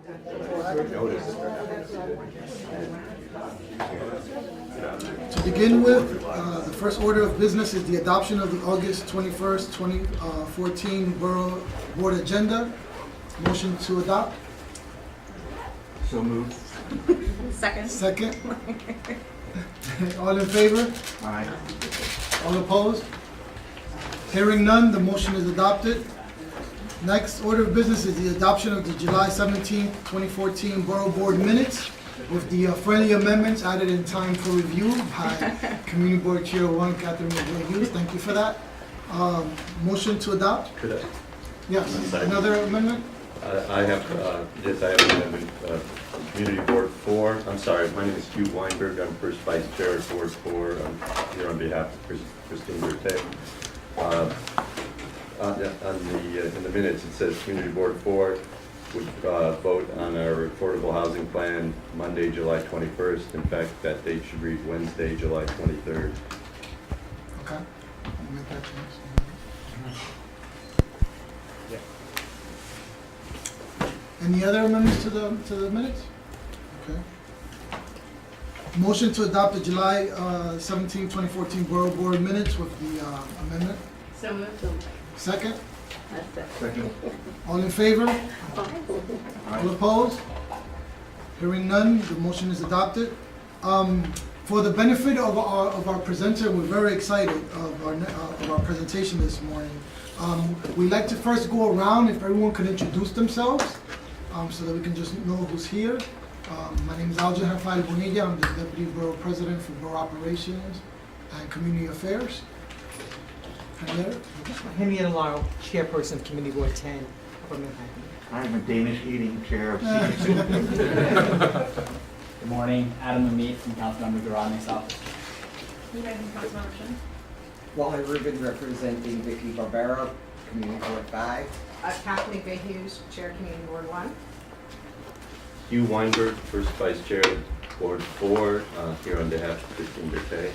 To begin with, the first order of business is the adoption of the August 21st, 2014 Borough Board Agenda. Motion to adopt. So moved. Second. Second. All in favor? Aye. All opposed? Hearing none, the motion is adopted. Next order of business is the adoption of the July 17th, 2014 Borough Board Minutes with the friendly amendments added in time for review by Community Board Chair 1, Catherine McGill-Hughes. Thank you for that. Motion to adopt? Could I? Yes. Another amendment? I have an amendment, Community Board 4. I'm sorry, my name is Hugh Weinberg. I'm first vice chair of Board 4. I'm here on behalf of Christine Berthet. In the minutes, it says Community Board 4 would vote on our affordable housing plan Monday, July 21st. In fact, that date should read Wednesday, July 23rd. Okay. I'll make that change. Any other amendments to the minutes? Okay. Motion to adopt the July 17, 2014 Borough Board minutes with the amendment. So moved. Second. Second. All in favor? All opposed? Hearing none, the motion is adopted. For the benefit of our presenter, we're very excited of our presentation this morning. We'd like to first go around, if everyone could introduce themselves, so that we can just know who's here. My name is Aljan Rafael Bonilla. I'm the Deputy Borough President for Borough Operations and Community Affairs. Henrietta Laurel, Chairperson of Community Board 10, Upper Manhattan. I'm a Danish eating chair of CDC. Good morning, Adam Amit from Councilmember Garadnik's office. Wally Rubin, representing Vicky Barbera, Community Board 5. Kathleen Hughes, Chair Community Board 1. Hugh Weinberg, first vice chair of Board 4, here on behalf of Christine Berthet.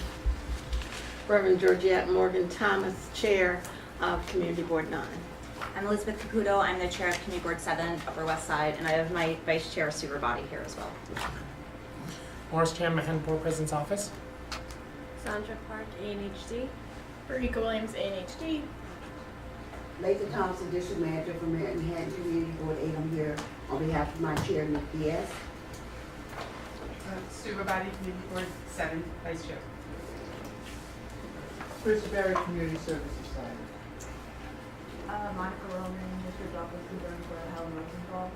Reverend Georgette Morgan Thomas, Chair of Community Board 9. I'm Elizabeth Caputo. I'm the chair of Community Board 7, Upper West Side, and I have my vice chair, Sue Rabati, here as well. Morris Chan, Manhattan Board President's Office. Sandra Park, ANHD. Marika Williams, ANHD. Lathan Thompson, District Manager for Manhattan Community Board 8. I'm here on behalf of my chair, Nick Diaz. Sue Rabati, Community Board 7, Vice Chair. Chris Berry, Community Service Society. Monica Roman, District Office Concerned for Helen Rosenthal.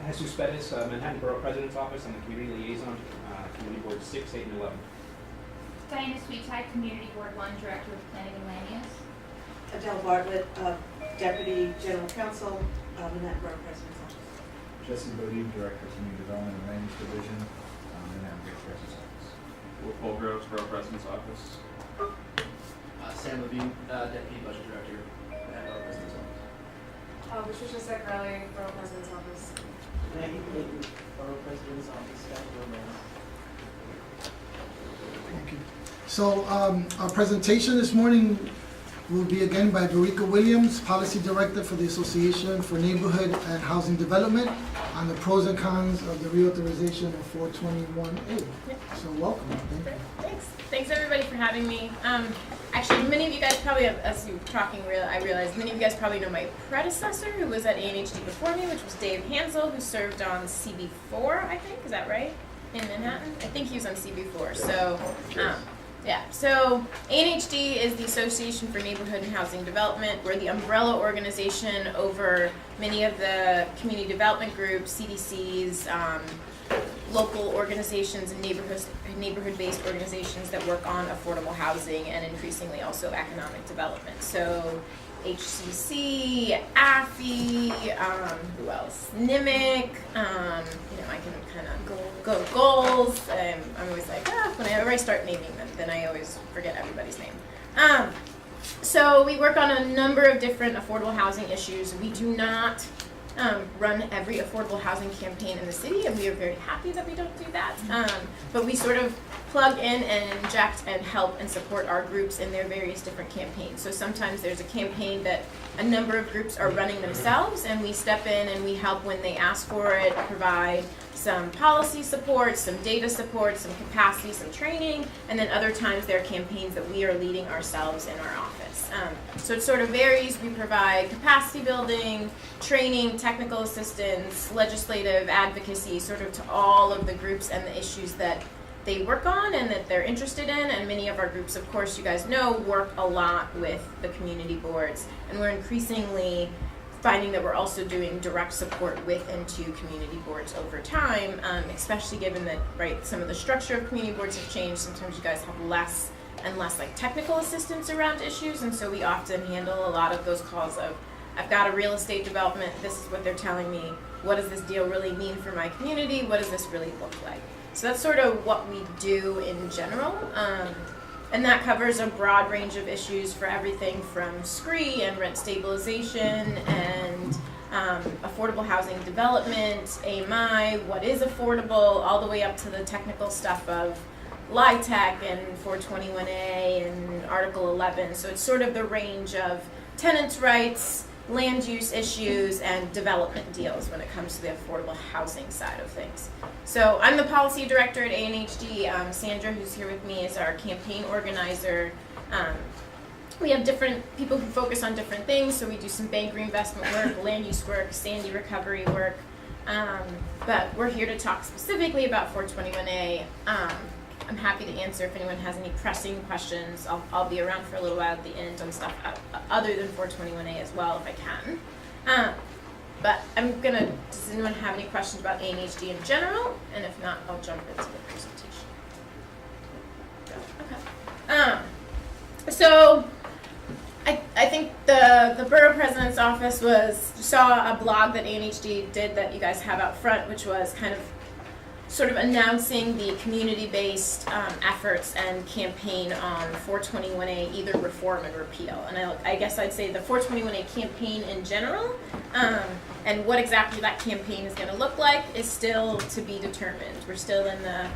Jesus Pettis, Manhattan Borough President's Office. I'm the Community Liaison, Community Board 6, 8, and 11. Diana Sweetide, Community Board 1, Director of Planning and Land Use. Adele Bartlett, Deputy General Counsel, Manhattan Borough President's Office. Jesse Bodie, Director of Community Development and Land Use Division, Manhattan Borough President's Office. Paul Groves, Borough President's Office. Sam Levine, Deputy Budget Director, Manhattan Borough President's Office. Patricia Segrelli, Borough President's Office. Maggie Clayton, Borough President's Office, Staff Romance. Thank you. So our presentation this morning will be again by Marika Williams, Policy Director for the Association for Neighborhood and Housing Development, on the pros and cons of the reauthorization of 421A. So welcome. Thank you. Thanks. Thanks everybody for having me. Actually, many of you guys probably, as you were talking, I realized many of you guys probably know my predecessor who was at ANHD before me, which was Dave Hansel, who served on CB4, I think. Is that right? In Manhattan? I think he was on CB4. So, yeah. So ANHD is the Association for Neighborhood and Housing Development. We're the umbrella organization over many of the community development groups, CDCs, local organizations and neighborhood-based organizations that work on affordable housing and increasingly also economic development. So HCC, AFI, who else? NIMIC, I can kind of go goals. I'm always like, whenever I start naming them, then I always forget everybody's name. So we work on a number of different affordable housing issues. We do not run every affordable housing campaign in the city, and we are very happy that we don't do that. But we sort of plug in and inject and help and support our groups in their various different campaigns. So sometimes there's a campaign that a number of groups are running themselves, and we step in and we help when they ask for it, provide some policy support, some data support, some capacity, some training, and then other times there are campaigns that we are leading ourselves in our office. So it sort of varies. We provide capacity building, training, technical assistance, legislative advocacy, sort of to all of the groups and the issues that they work on and that they're interested in. And many of our groups, of course, you guys know, work a lot with the community boards, and we're increasingly finding that we're also doing direct support with and to community boards over time, especially given that, right, some of the structure of community boards have changed. Sometimes you guys have less and less like technical assistance around issues, and so we often handle a lot of those calls of, I've got a real estate development, this is what they're telling me, what does this deal really mean for my community, what does this really look like? So that's sort of what we do in general. And that covers a broad range of issues for everything from SCREE and rent stabilization and affordable housing development, AMI, what is affordable, all the way up to the technical stuff of LIHTC and 421A and Article 11. So it's sort of the range of tenants' rights, land use issues, and development deals when it comes to the affordable housing side of things. So I'm the policy director at ANHD. Sandra, who's here with me, is our campaign organizer. We have different people who focus on different things. So we do some bank reinvestment work, land use work, Sandy recovery work. But we're here to talk specifically about 421A. I'm happy to answer if anyone has any pressing questions. I'll be around for a little while at the end on stuff other than 421A as well if I can. But I'm gonna, does anyone have any questions about ANHD in general? And if not, I'll jump into the presentation. Okay. So I think the Borough President's Office saw a blog that ANHD did that you guys have out front, which was kind of sort of announcing the community-based efforts and campaign on 421A, either reform and repeal. And I guess I'd say the 421A campaign in general, and what exactly that campaign is going to look like is still to be determined. We're still in the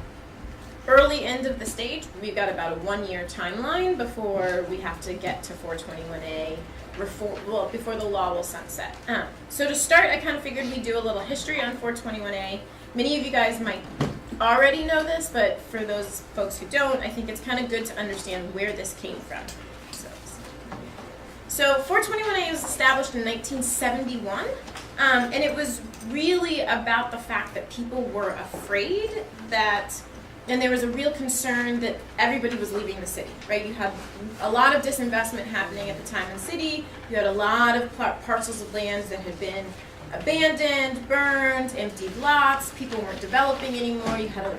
early end of the stage. We've got about a 1-year timeline before we have to get to 421A reform, well, before the law will sunset. So to start, I kind of figured we'd do a little history on 421A. Many of you guys might already know this, but for those folks who don't, I think it's kind of good to understand where this came from. So 421A was established in 1971, and it was really about the fact that people were afraid that, and there was a real concern that everybody was leaving the city, right? You had a lot of disinvestment happening at the time in the city. You had a lot of parcels of lands that had been abandoned, burned, emptied lots, people weren't developing anymore, you had a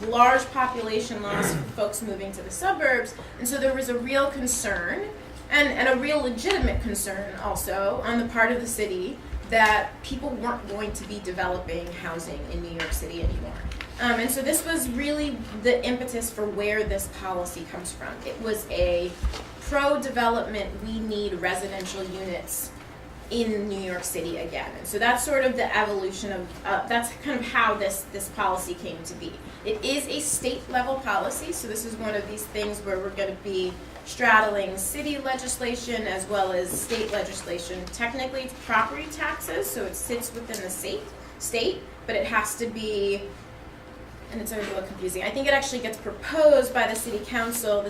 large population loss, folks moving to the suburbs, and so there was a real concern, and a real legitimate concern also on the part of the city that people weren't going to be developing housing in New York City anymore. And so this was really the impetus for where this policy comes from. It was a pro-development, we need residential units in New York City again. And so that's sort of the evolution of, that's kind of how this policy came to be. It is a state level policy, so this is one of these things where we're going to be straddling city legislation as well as state legislation. Technically it's property taxes, so it sits within the state, but it has to be, and it's a little confusing. I think it actually gets proposed by the city council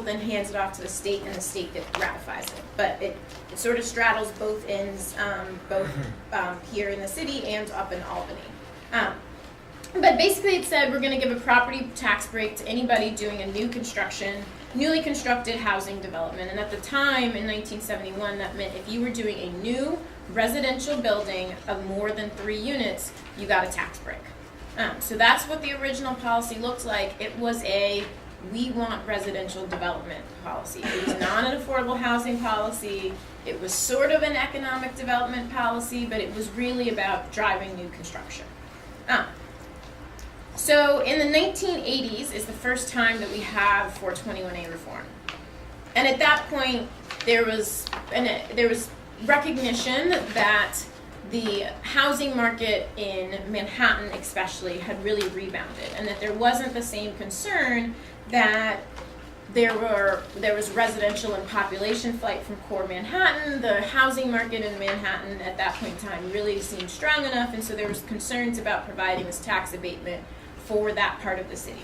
then hands it off to the state, and the state ratifies it. But it sort of straddles both ends, here in the city and up in Albany. But basically it said we're going to give a property tax break to anybody doing a newly constructed housing development. And at the time in 1971, that meant if you were doing a new residential building of more than 3 units, you got a tax break. So that's what the original policy looked like. It was a we want residential development policy. It was not an affordable housing policy. It was sort of an economic development policy, but it was really about driving new construction. So in the 1980s is the first time that we have 421A reform. And at that point, there was recognition that the housing market in Manhattan especially had really rebounded, and that there wasn't the same concern that there was residential and population flight from core Manhattan. The housing market in Manhattan at that point in time really seemed strong enough, and so there was concerns about providing this tax abatement for that part of the city.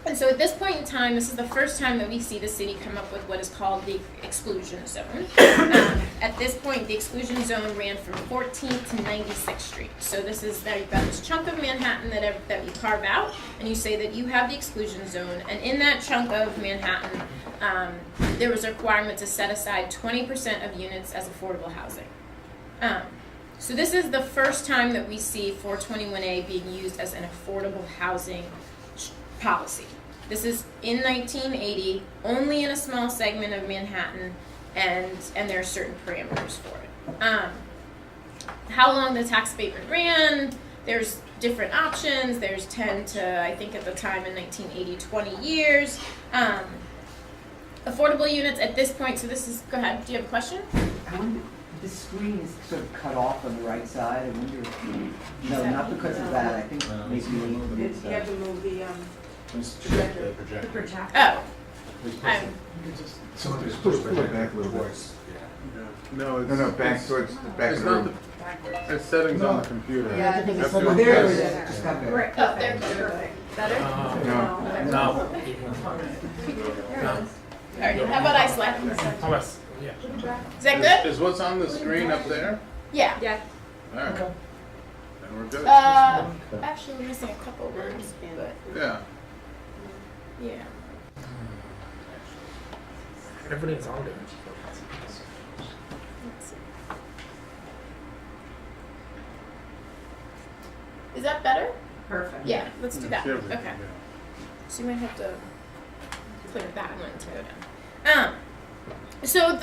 And so at this point in time, this is the first time that we see the city come up with what is called the exclusion zone. At this point, the exclusion zone ran from 14th to 96th Street. So this is, now you've got this chunk of Manhattan that you carve out, and you say that you have the exclusion zone, and in that chunk of Manhattan, there was a requirement to set aside 20% of units as affordable housing. So this is the first time that we see 421A being used as an affordable housing policy. This is in 1980, only in a small segment of Manhattan, and there are certain parameters for it. How long the tax abatement ran, there's different options. There's 10 to, I think at the time in 1980, 20 years. Affordable units at this point, so this is, go ahead, do you have a question? I wonder, the screen is sort of cut off on the right side. I wonder if, no, not because of that. I think maybe you have to move the Projector. Oh. Someone just push it back a little bit. No, back towards the back of the room. It's settings on the computer. Yeah, I think it's That's there what it it is. Just got there. Right, oh, there, perfect. Better? No. All right, how about I slap? How about, yeah. Is that good? Is what's on the screen up there? Yeah. Yeah. All right. Then we're good. Actually, we're missing a couple words, but Yeah. yeah. Everything's on there. Let's see. Is that better? Perfect. Yeah, let's do that. Everything, Okay. yeah. So you might have to clear that one to go down. So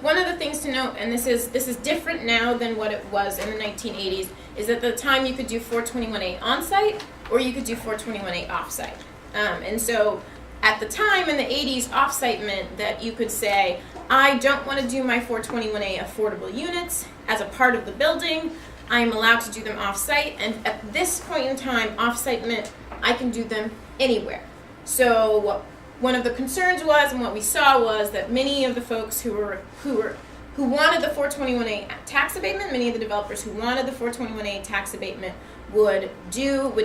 one of the things to note, and this is different now than what it was in the 1980s, is at the time you could do 421A on-site or you could do 421A off-site. And so at the time in the 80s, off-site meant that you could say, I don't want to do my 421A affordable units as a part of the building. I am allowed to do them off-site, and at this point in time, off-site meant I can do them anywhere. So one of the concerns was, and what we saw was, that many of the folks who wanted the 421A tax abatement, many of the developers who wanted the 421A tax abatement would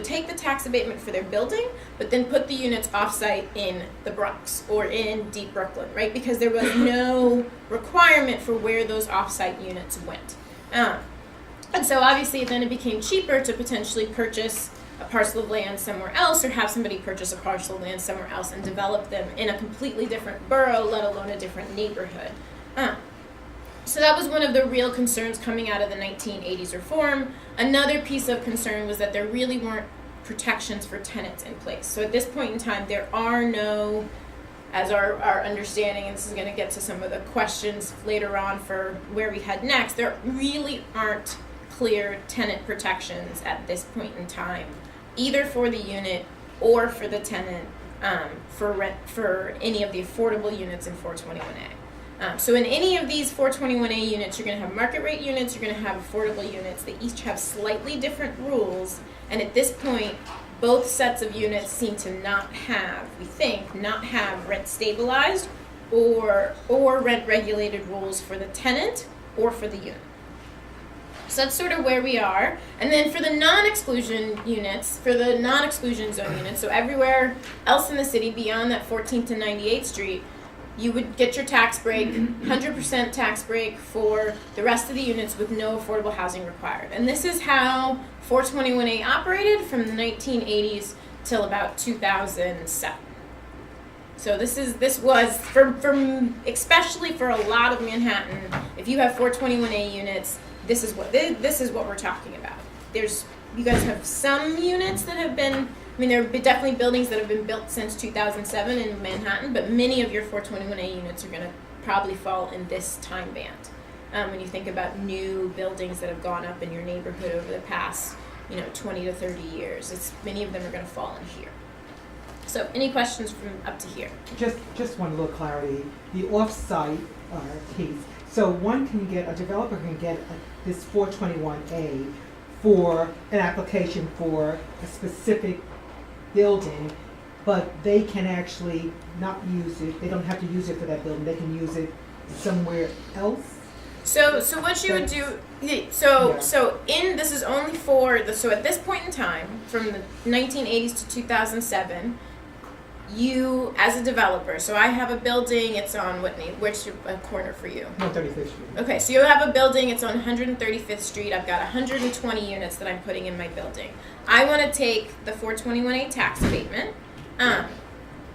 take the tax abatement for their building, but then put the units off-site in the Bronx or in deep Brooklyn, right? Because there was no requirement for where those off-site units went. And so obviously then it became cheaper to potentially purchase a parcel of land somewhere else, or have somebody purchase a parcel of land somewhere else and develop them in a completely different borough, let alone a different neighborhood. So that was one of the real concerns coming out of the 1980s reform. Another piece of concern was that there really weren't protections for tenants in place. So at this point in time, there are no, as our understanding, and this is going to get to some of the questions later on for where we head next, there really aren't clear tenant protections at this point in time, either for the unit or for the tenant, for rent, for any of the affordable units in 421A. So in any of these 421A units, you're going to have market rate units, you're going to have affordable units. They each have slightly different rules, and at this point, both sets of units seem to not have rent stabilized or rent regulated rules for the tenant or for the unit. So that's sort of where we are. And then for the non-exclusion units, for the non-exclusion zone units, so everywhere else in the city beyond that 14th to 98th Street, you would get your tax break, 100% tax break for the rest of the units with no affordable housing required. And this is how 421A operated from the 1980s till about 2007. So this was, for especially for a lot of Manhattan, if you have 421A units, this is what we're talking about. You guys have some units that have been, there are definitely buildings that have been built since 2007 in Manhattan, but many of your 421A units are going to probably fall in this time band. When you think about new buildings that have gone up in your neighborhood over the past, 20 to 30 years, many of them are going to fall in here. So, any questions from up to here? Just one little clarity. The off-site piece, So a developer can get this 421A for an application for a specific building, but they can actually not use it, they don't have to use it for that building, they can use it somewhere else? So what you would do, this is only for so at this point in time, from the 1980s to 2007, you, as a developer, so I have a building, it's on which corner for you? 135th Street. Okay, so you have a building, it's on 135th Street, I've got 120 units that I'm putting in my building. I want to take the 421A tax abatement,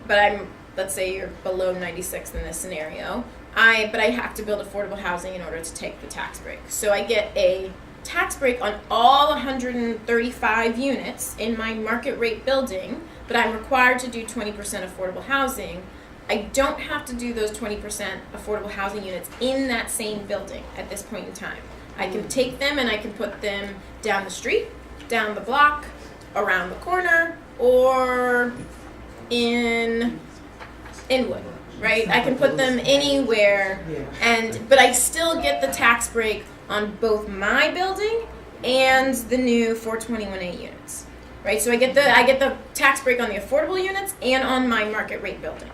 but let's say you're below 96 in this scenario, but I have to build affordable housing in order to take the tax break. So I get a tax break on all 135 units in my market rate building, but I'm required to do 20% affordable housing. I don't have to do those 20% affordable housing units in that same building at this point in time. I can take them and I can put them down the street, down the block, around the corner, or in Inwood, right? I can put them anywhere, but I still get the tax break on both my building and the new 421A units, right? So I get the tax break on the affordable units and on my market rate building.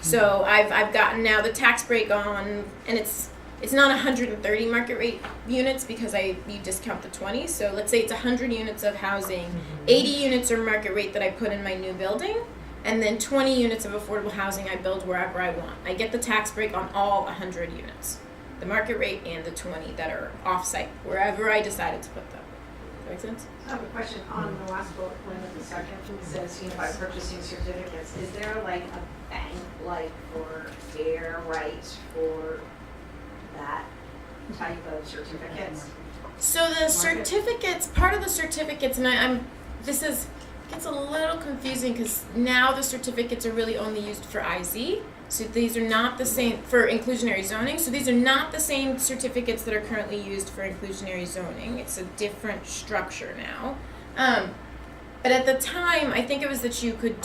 So I've gotten now the tax break on, and it's not 130 market rate units because you discount the 20. So let's say it's 100 units of housing, 80 units are market rate that I put in my new building, and then 20 units of affordable housing I build wherever I want. I get the tax break on all 100 units, the market rate and the 20 that are off-site, wherever I decided to put them. Does that make sense? I have a question on the last bullet point of the second. It says unified purchasing certificates. Is there like a bank like for air rights for that type of certificates? So the certificates, part of the certificates, and gets a little confusing because now the certificates are really only used for IZ. So these are not the same for inclusionary zoning. So these are not the same certificates that are currently used for inclusionary zoning. It's a different structure now. But at the time, I think it was that you could,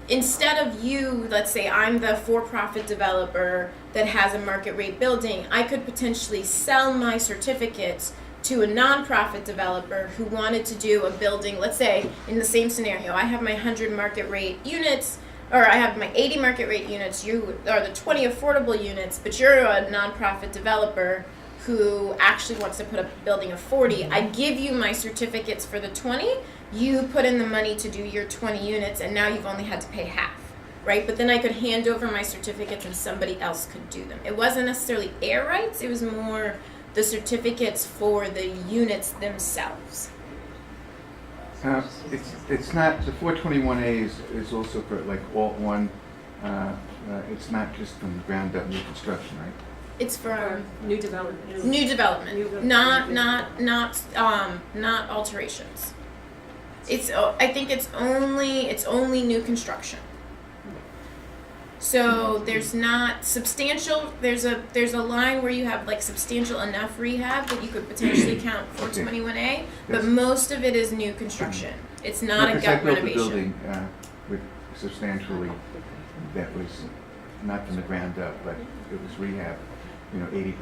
instead of let's say I'm the for-profit developer that has a market rate building, I could potentially sell my certificates to a nonprofit developer who wanted to do a building. Let's say in the same scenario, I have my 100 market rate units, or I have my 80 market rate units, you are the 20 affordable units, but you're a nonprofit developer who actually wants to put up a building of 40. I give you my certificates for the 20, you put in the money to do your 20 units, and now you've only had to pay half, right? But then I could hand over my certificates and somebody else could do them. It wasn't necessarily air rights, it was more the certificates for the units themselves. It's not, the 421A is also for like Alt 1, it's not just from the ground up new construction, right? It's for new development. New development, not alterations. I think it's only new construction. So there's not substantial. There's a line where you have like substantial enough rehab that you could potentially count 421A, but most of it is new construction. It's not a gut renovation. I built a building with substantially that was not from the ground up, but it was rehab, 80%, and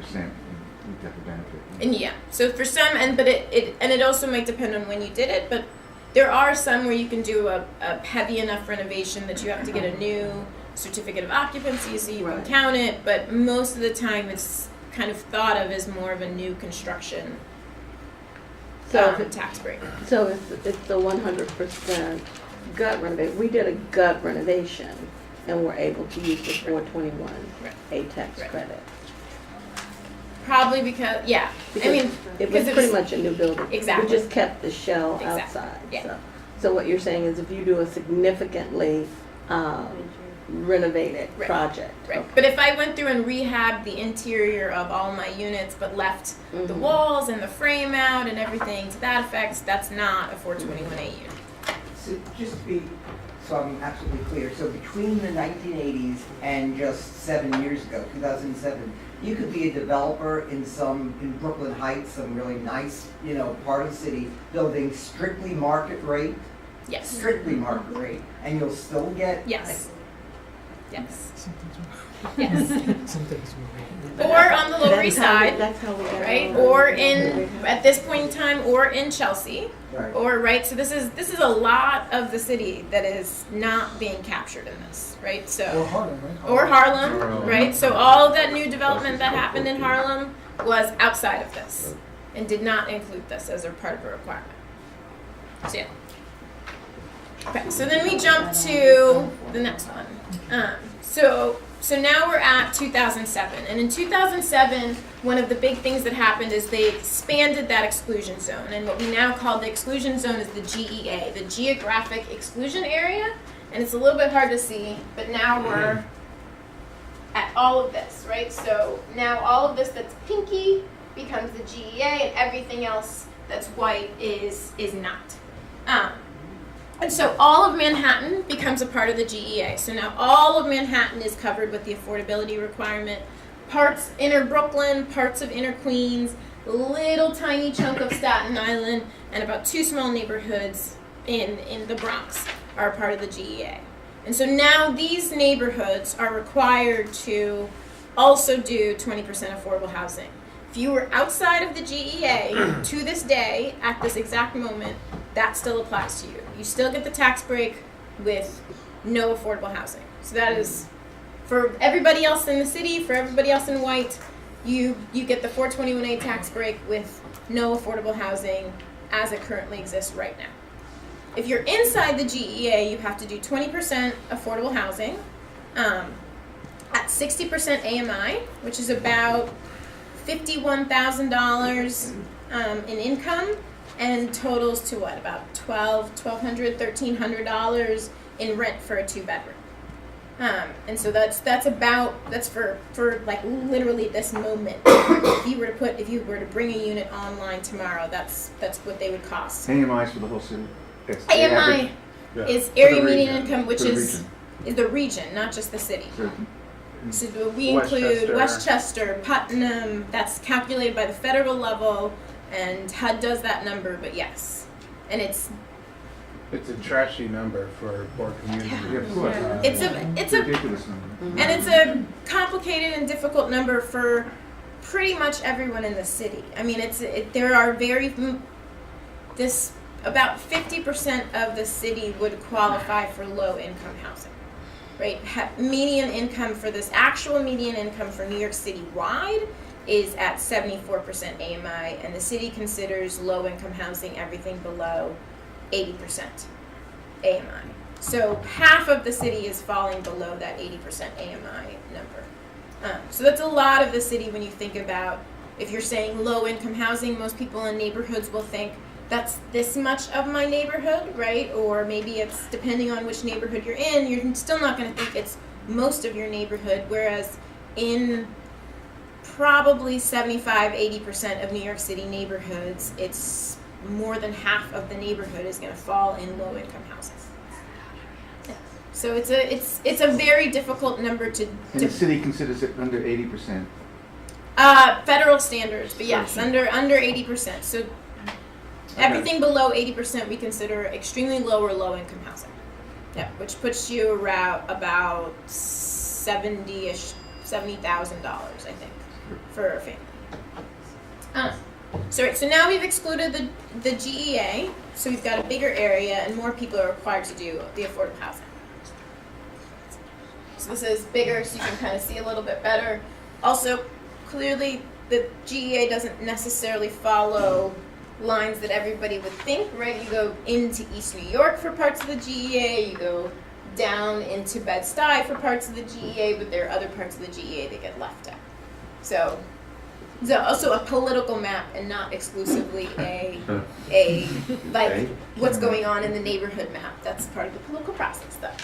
we got the benefit. And yeah, so for some, but it also might depend on when you did it, but there are some where you can do a heavy enough renovation that you have to get a new certificate of occupancy so you can count it, but most of the time it's kind of thought of as more of a new construction tax break. So it's the 100% gut renovation. We did a gut renovation and we're able to use the 421A tax credit. Probably because it was pretty much a new building. Exactly. We just kept the shell outside. Yeah. So what you're saying is if you do a significantly renovated project. Right. Okay. But if I went through and rehabbed the interior of all my units but left the walls and the frame out and everything to that effect, that's not a 421A unit. So just to be, so I'm absolutely clear, so between the 1980s and just 7 years ago, 2007, you could be a developer in Brooklyn Heights, some really nice, part of the city, building strictly market rate. Yes. Strictly market rate, and you'll still get. Yes. Yes. Something's wrong. Yes. Something's wrong. Or on the Lower East Side, That's how we got right? all Or that. in, at this point in time, or in Chelsea. Right. Or, right, so this is a lot of the city that is not being captured in this, right? Or So, Harlem, right? or Harlem, Harlem. right? So all of that new development that happened in Harlem was outside of this and did not include this as a part of a requirement. So, yeah. Okay, so then we jump to the next one. So now we're at 2007, and in 2007, one of the big things that happened is they expanded that exclusion zone, and what we now call the exclusion zone is the GEA, the Geographic Exclusion Area, and it's a little bit hard to see, but now we're at all of this, right? So now all of this that's pinky becomes the GEA, and everything else that's white is not. And so all of Manhattan becomes a part of the GEA. So now all of Manhattan is covered with the affordability requirement. Parts inner Brooklyn, parts of inner Queens, a little tiny chunk of Staten Island, and about 2 small neighborhoods in the Bronx are a part of the GEA. And so now these neighborhoods are required to also do 20% affordable housing. If you were outside of the GEA to this day, at this exact moment, that still applies to you. You still get the tax break with no affordable housing. So that is, for everybody else in the city, for everybody else in white, you get the 421A tax break with no affordable housing as it currently exists right now. If you're inside the GEA, you have to do 20% affordable housing at 60% AMI, which is about $51,000 in income, and totals to what, about $1,200, $1,300 in rent for a 2-bedroom. And so that's for like literally this moment. If you were to bring a unit online tomorrow, that's what they would cost. AMI is for the whole city? That's the AMI average? is For the area median region. income, which For the is region. the region, not just the city. So, So we include Westchester. Westchester, Putnam, that's calculated by the federal level, and HUD does that number, but yes. And it's It's a trashy number for poor communities. yeah, of course. it's a Ridiculous number. and it's a complicated and difficult number for pretty much everyone in the city. I mean, there are about 50% of the city would qualify for low income housing. Right? Median income for this actual median income for New York City wide is at 74% AMI, and the city considers low income housing everything below 80% AMI. So half of the city is falling below that 80% AMI number. So that's a lot of the city when you think about, if you're saying low income housing, most people in neighborhoods will think that's this much of my neighborhood, right? Or maybe it's, depending on which neighborhood you're in, you're still not going to think it's most of your neighborhood, whereas in probably 75-80% of New York City neighborhoods, it's more than half of the neighborhood is going to fall in low income houses. Yeah. So it's a very difficult number to And the city considers it under 80%. federal standards, but yes, under 80%. So everything below 80% we consider extremely low or low income housing. Yeah, which puts you around about $70,000, I think, for a family. So now we've excluded the GEA, so we've got a bigger area and more people are required to do the affordable housing. So this is bigger, so you can kind of see a little bit better. Also, clearly the GEA doesn't necessarily follow lines that everybody would think, right? You go into East New York for parts of the GEA, you go down into Bed-Stuy for parts of the GEA, but there are other parts of the GEA that get left out. So it's also a political map and not exclusively a like what's going on in the neighborhood map. That's part of the political process, though.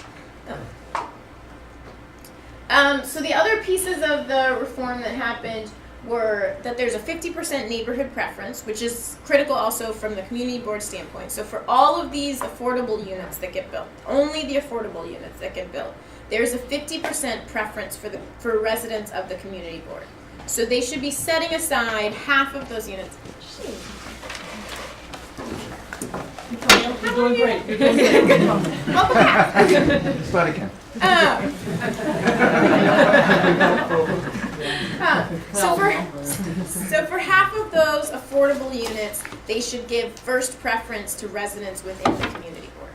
So the other pieces of the reform that happened were that there's a 50% neighborhood preference, which is critical also from the community board standpoint. So for all of these affordable units that get built, only the affordable units that get built, there's a 50% preference for residents of the community board. So they should be setting aside half of those units. How telling doing you. great. You're doing great. Welcome back. Start again. So for half of those affordable units, they should give first preference to residents within the community board.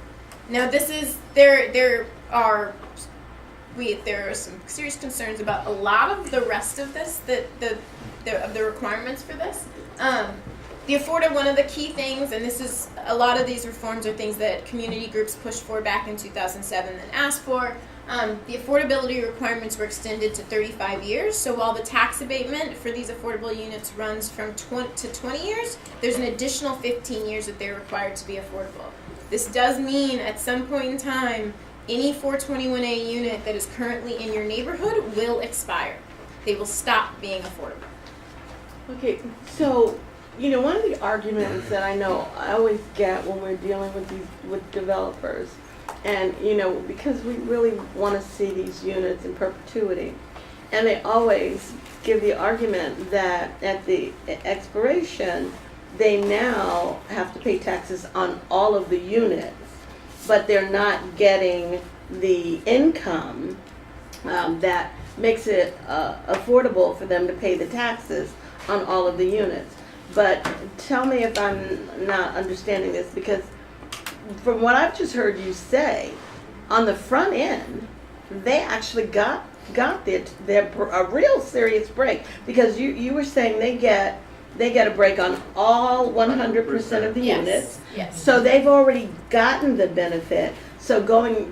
Now there are some serious concerns about a lot of the rest of this, the requirements for this. The one of the key things, and this is a lot of these reforms are things that community groups pushed for back in 2007 and asked for. The affordability requirements were extended to 35 years, so while the tax abatement for these affordable units runs from 20 to 20 years, there's an additional 15 years that they're required to be affordable. This does mean at some point in time, any 421A unit that is currently in your neighborhood will expire. They will stop being affordable. Okay, so, one of the arguments that I know I always get when we're dealing with developers, and, because we really want to see these units in perpetuity, and they always give the argument that at the expiration, they now have to pay taxes on all of the units, but they're not getting the income that makes it affordable for them to pay the taxes on all of the units. But tell me if I'm not understanding this, because from what I've just heard you say, on the front end, they actually got a real serious break, because you were saying they get a break on all 100% of the units. Yes. So they've already gotten the benefit. So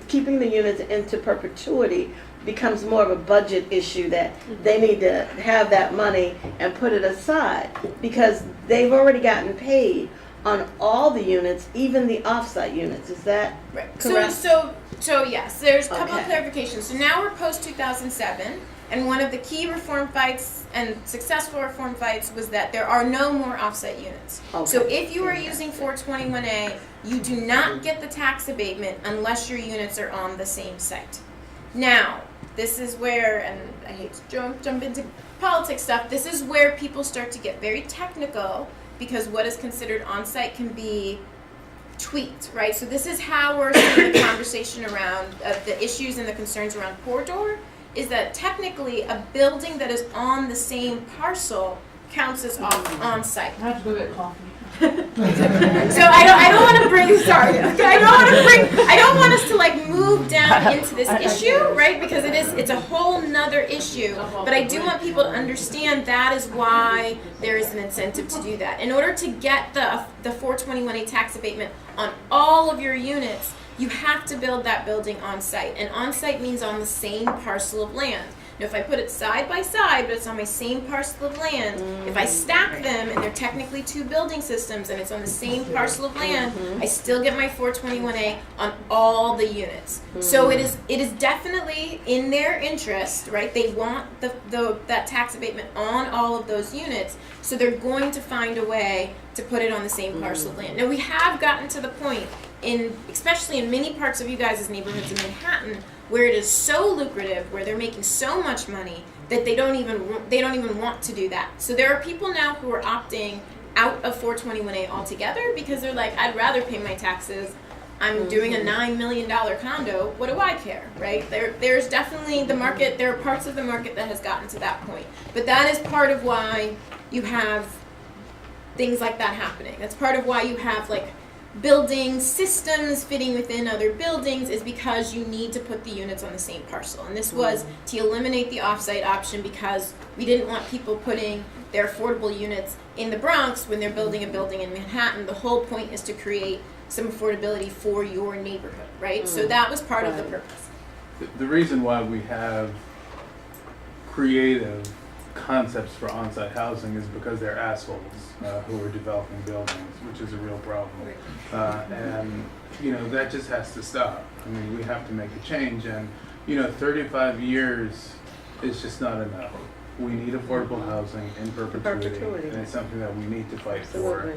keeping the units into perpetuity becomes more of a budget issue, that they need to have that money and put it aside, because they've already gotten paid on all the units, even the offsite units. Is that correct? So yes, there's a couple of Okay. clarifications. So now we're post 2007, and one of the key reform fights and successful reform fights was that there are no more offsite units. Okay. So if you are using 421A, you do not get the tax abatement unless your units are on the same site. Now, this is where, and I hate to jump into politics stuff, this is where people start to get very technical, because what is considered on-site can be tweaked, right? So this is how we're seeing the conversation around the issues and the concerns around corridor, is that technically a building that is on the same parcel counts as on-site. I have to go get coffee. So I don't want to bring, sorry, okay, I don't want us to like move down into this issue, right? Because it's a whole nother issue. But I do want people to understand that is why there is an incentive to do that. In order to get the 421A tax abatement on all of your units, you have to build that building on site. And on site means on the same parcel of land. Now, if I put it side by side, but it's on my same parcel of land, if I stack them and they're technically two building systems and it's on the same parcel of land, I still get my 421A on all the units. So it is definitely in their interest, right? They want that tax abatement on all of those units, so they're going to find a way to put it on the same parcel of land. Now, we have gotten to the point, especially in many parts of you guys' neighborhoods in Manhattan, where it is so lucrative, where they're making so much money that they don't even want to do that. So there are people now who are opting out of 421A altogether, because they're like, I'd rather pay my taxes. I'm doing a $9 million condo. What do I care, right? There's definitely the market. There are parts of the market that has gotten to that point. But that is part of why you have things like that happening. That's part of why you have like building systems fitting within other buildings, is because you need to put the units on the same parcel. And this was to eliminate the offsite option, because we didn't want people putting their affordable units in the Bronx when they're building a building in Manhattan. The whole point is to create some affordability for your neighborhood, right? So that was part of the purpose. The reason why we have creative concepts for on-site housing is because they're assholes who are developing buildings, which is a real problem. And, that just has to stop. I mean, we have to make a change, and, 35 years is just not enough. We need affordable housing in perpetuity, and it's something that we need to fight for.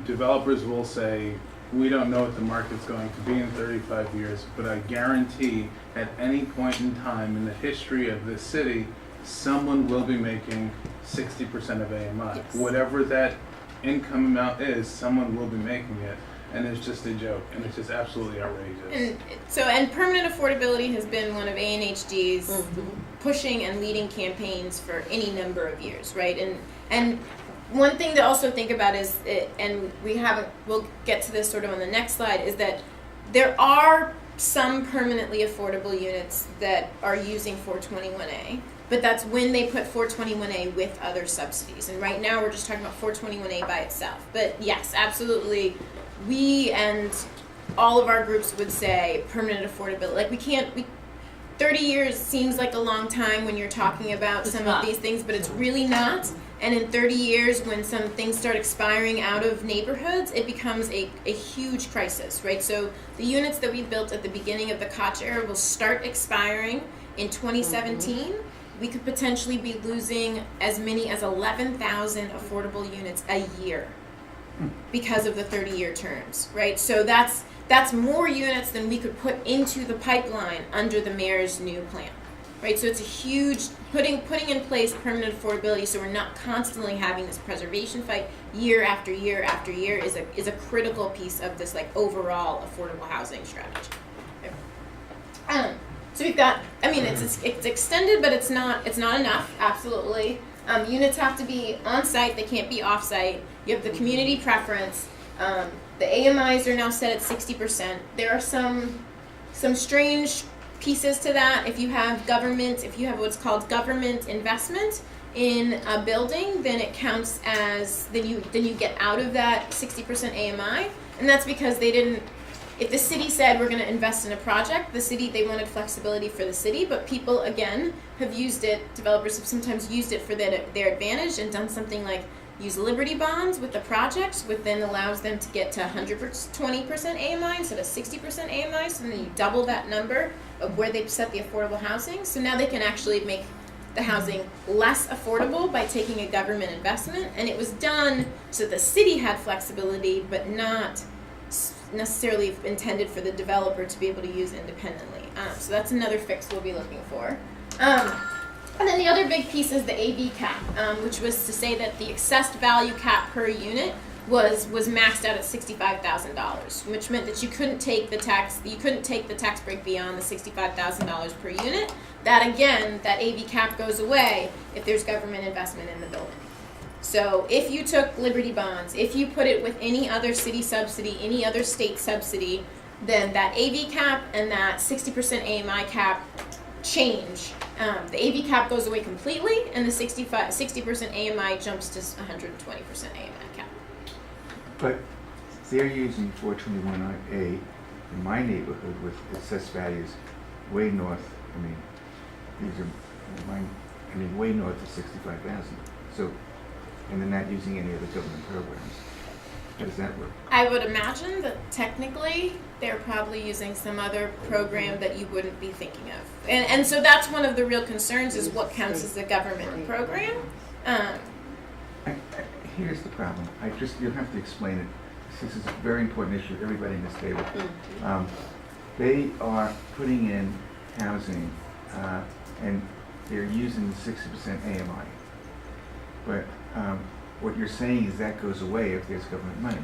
Developers will say, we don't know what the market's going to be in 35 years, but I guarantee at any point in time in the history of this city, someone will be making 60% of AMI. Yes. Whatever that income amount is, someone will be making it. and it's just a joke, and it's just absolutely outrageous. And permanent affordability has been one of ANHD's pushing and leading campaigns for any number of years, right? And one thing to also think about is, we'll get to this sort of on the next slide, is that there are some permanently affordable units that are using 421A, but that's when they put 421A with other subsidies. And right now we're just talking about 421A by itself. But yes, absolutely, we and all of our groups would say permanent affordability. Like 30 years seems like a long time when you're talking about some of these things, but it's really not. And in 30 years, when some things start expiring out of neighborhoods, it becomes a huge crisis, right? So the units that we built at the beginning of the Koch era will start expiring in 2017. We could potentially be losing as many as 11,000 affordable units a year because of the 30-year terms, right? So that's more units than we could put into the pipeline under the mayor's new plan, right? So it's a huge putting in place permanent affordability, so we're not constantly having this preservation fight year after year after year is a critical piece of this like overall affordable housing strategy. So we've got, it's extended, but it's not enough. Absolutely, units have to be on site; they can't be off site. You have the community preference. The AMIs are now set at 60%. There are some strange pieces to that. If you have what's called government investment in a building, then it counts as then you get out of that 60% AMI, and that's because they didn't. If the city said we're going to invest in a project, they wanted flexibility for the city, but people again have used it. Developers have sometimes used it for their advantage and done something like use Liberty bonds with the projects, which then allows them to get to 120% AMI instead of 60% AMI. So then you double that number of where they've set the affordable housing. So now they can actually make the housing less affordable by taking a government investment. And it was done so the city had flexibility, but not necessarily intended for the developer to be able to use independently. So that's another fix we'll be looking for. And then the other big piece is the AV cap, which was to say that the assessed value cap per unit was maxed out at $65,000, which meant that you couldn't take the tax break beyond the $65,000 per unit. That again, that AV cap goes away if there's government investment in the building. So if you took Liberty bonds, if you put it with any other city subsidy, any other state subsidy, then that AV cap and that 60% AMI cap change. The AV cap goes away completely, and the 60% AMI jumps to 120% AMI cap. But they're using 421A in my neighborhood with assessed values way north. Way north of 65,000. So, and they're not using any other government programs. How does that work? I would imagine that technically they're probably using some other program that you wouldn't be thinking of. And so that's one of the real concerns is what counts as a government program. Here's the problem. You'll have to explain it. This is a very important issue, everybody in this table. They are putting in housing and they're using 60% AMI. But what you're saying is that goes away if there's government money.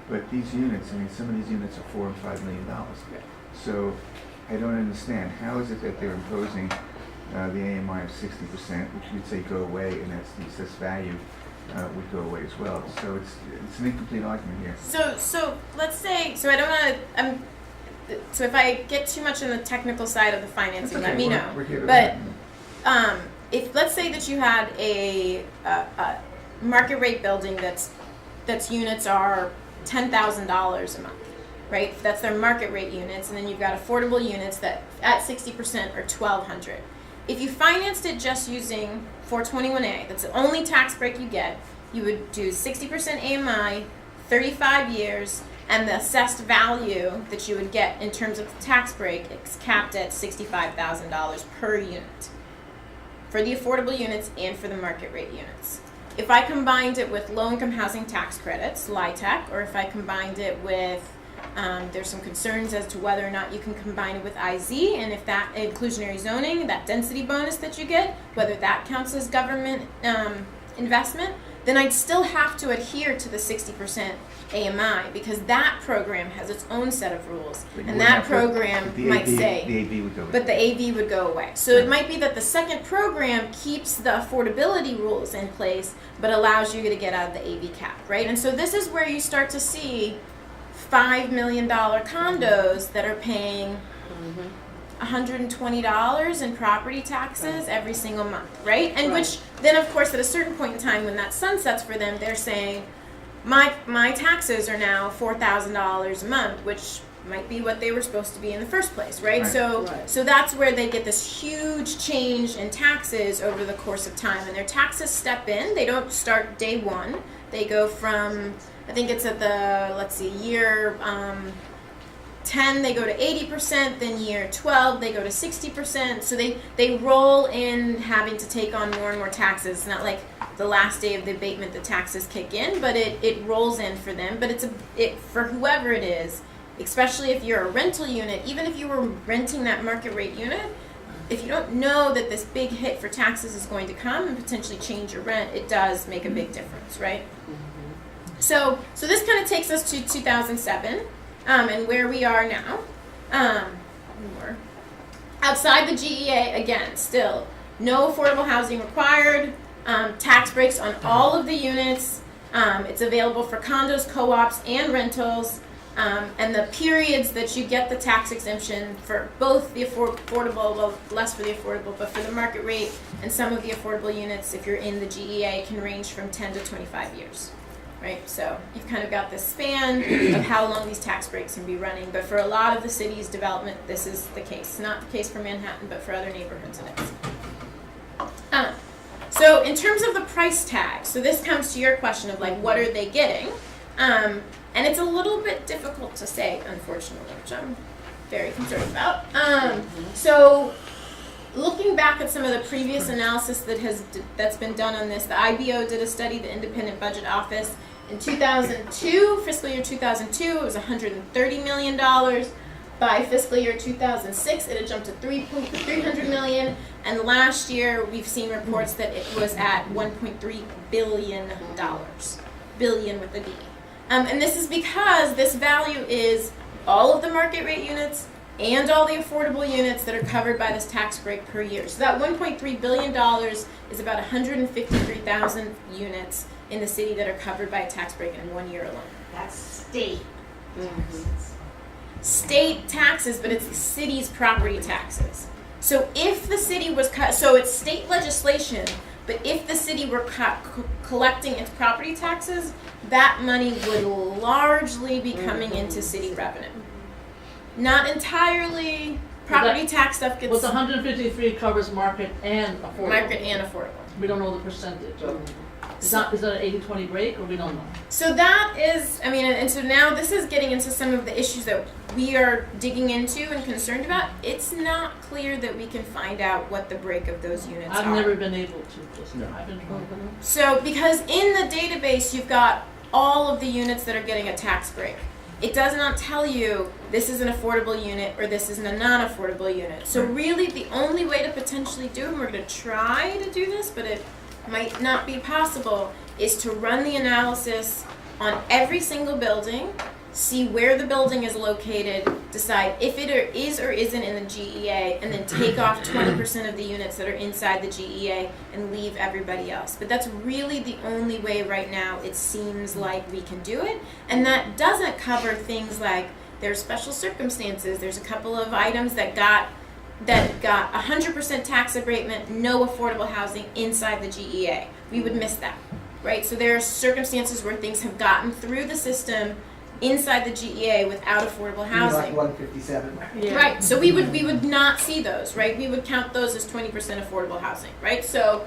But these units, some of these units are $4 and $5 million. So I don't understand. How is it that they're imposing the AMI of 60%, which you'd say go away, and that's the assessed value would go away as well. So it's an incomplete argument here. So let's say, so I don't want to, so if I get too much on the technical side of the financing, Okay, let me know. we're here to But learn. if let's say that you had a market rate building that's units are $10,000 a month, right? That's their market rate units, and then you've got affordable units that at 60% are $1,200. If you financed it just using 421A, that's the only tax break you get, you would do 60% AMI, 35 years, and the assessed value that you would get in terms of the tax break is capped at $65,000 per unit for the affordable units and for the market rate units. If I combined it with low-income housing tax credits, LIHTC, or if I combined it with, there's some concerns as to whether or not you can combine it with IZ, and if that inclusionary zoning, that density bonus that you get, whether that counts as government investment, then I'd still have to adhere to the 60% AMI because that program has its own set of rules. But you And would that have to- program the might AV say, The AV would go. but the AV would go away. So it might be that the second program keeps the affordability rules in place, but allows you to get out of the AV cap, right? And so this is where you start to see $5 million condos that are paying $120 in property taxes every single month, right? And which then, of course, at a certain point in time when that sunsets for them, they're saying, my taxes are now $4,000 a month, which might be what they were supposed to be in the first place, right? So that's where they get this huge change in taxes over the course of time, and their taxes step in. They don't start day one. They go from, I think it's at the, year 10, they go to 80%, then year 12, they go to 60%. So they roll in having to take on more and more taxes. It's not like the last day of the abatement the taxes kick in, but it rolls in for them. But it for whoever it is, especially if you're a rental unit, even if you were renting that market rate unit, if you don't know that this big hit for taxes is going to come and potentially change your rent, it does make a big difference, right? So this kind of takes us to 2007. And where we are now, more outside the GEA, again, still no affordable housing required, tax breaks on all of the units, it's available for condos, co-ops, and rentals, and the periods that you get the tax exemption for both the affordable, well, less for the affordable, but for the market rate and some of the affordable units, if you're in the GEA, can range from 10 to 25 years. Right, so you've kind of got this span of how long these tax breaks can be running, but for a lot of the city's development, this is the case. Not the case for Manhattan, but for other neighborhoods it is. So in terms of the price tag, so this comes to your question of what are they getting? And it's a little bit difficult to say, unfortunately, which I'm very concerned about. So looking back at some of the previous analysis that's been done on this, the IBO did a study, the Independent Budget Office, in 2002, fiscal year 2002, it was $130 million. By fiscal year 2006, it had jumped to $300 million, and last year we've seen reports that it was at $1.3 billion, billion with a B. And this is because this value is all of the market rate units and all the affordable units that are covered by this tax break per year. So that $1.3 billion is about 153,000 units in the city that are covered by a tax break in 1 year alone. That's state taxes. State taxes, but it's the city's property taxes. So if the city was so it's state legislation, but if the city were collecting its property taxes, that money would largely be coming into city revenue. Not entirely. Property tax stuff gets. Well, the 153 covers market and affordable. Market and affordable. We don't know the percentage. Is that an 80-20 break, or we don't know? So that is, and so now this is getting into some of the issues that we are digging into and concerned about. It's not clear that we can find out what the break of those units are. I've never been able to. I've been trying. So because in the database you've got all of the units that are getting a tax break. It does not tell you this is an affordable unit or this isn't a non-affordable unit. So really the only way to potentially do it, and we're going to try to do this, but it might not be possible, is to run the analysis on every single building, see where the building is located, decide if it is or isn't in the GEA, and then take off 20% of the units that are inside the GEA and leave everybody else. But that's really the only way right now it seems like we can do it. And that doesn't cover things like there's special circumstances. There's a couple of items that got 100% tax abatement, no affordable housing inside the GEA. We would miss that, right? So there are circumstances where things have gotten through the system inside the GEA without affordable housing. Like 157. Yeah. Right. So we would not see those, right? We would count those as 20% affordable housing, right? So,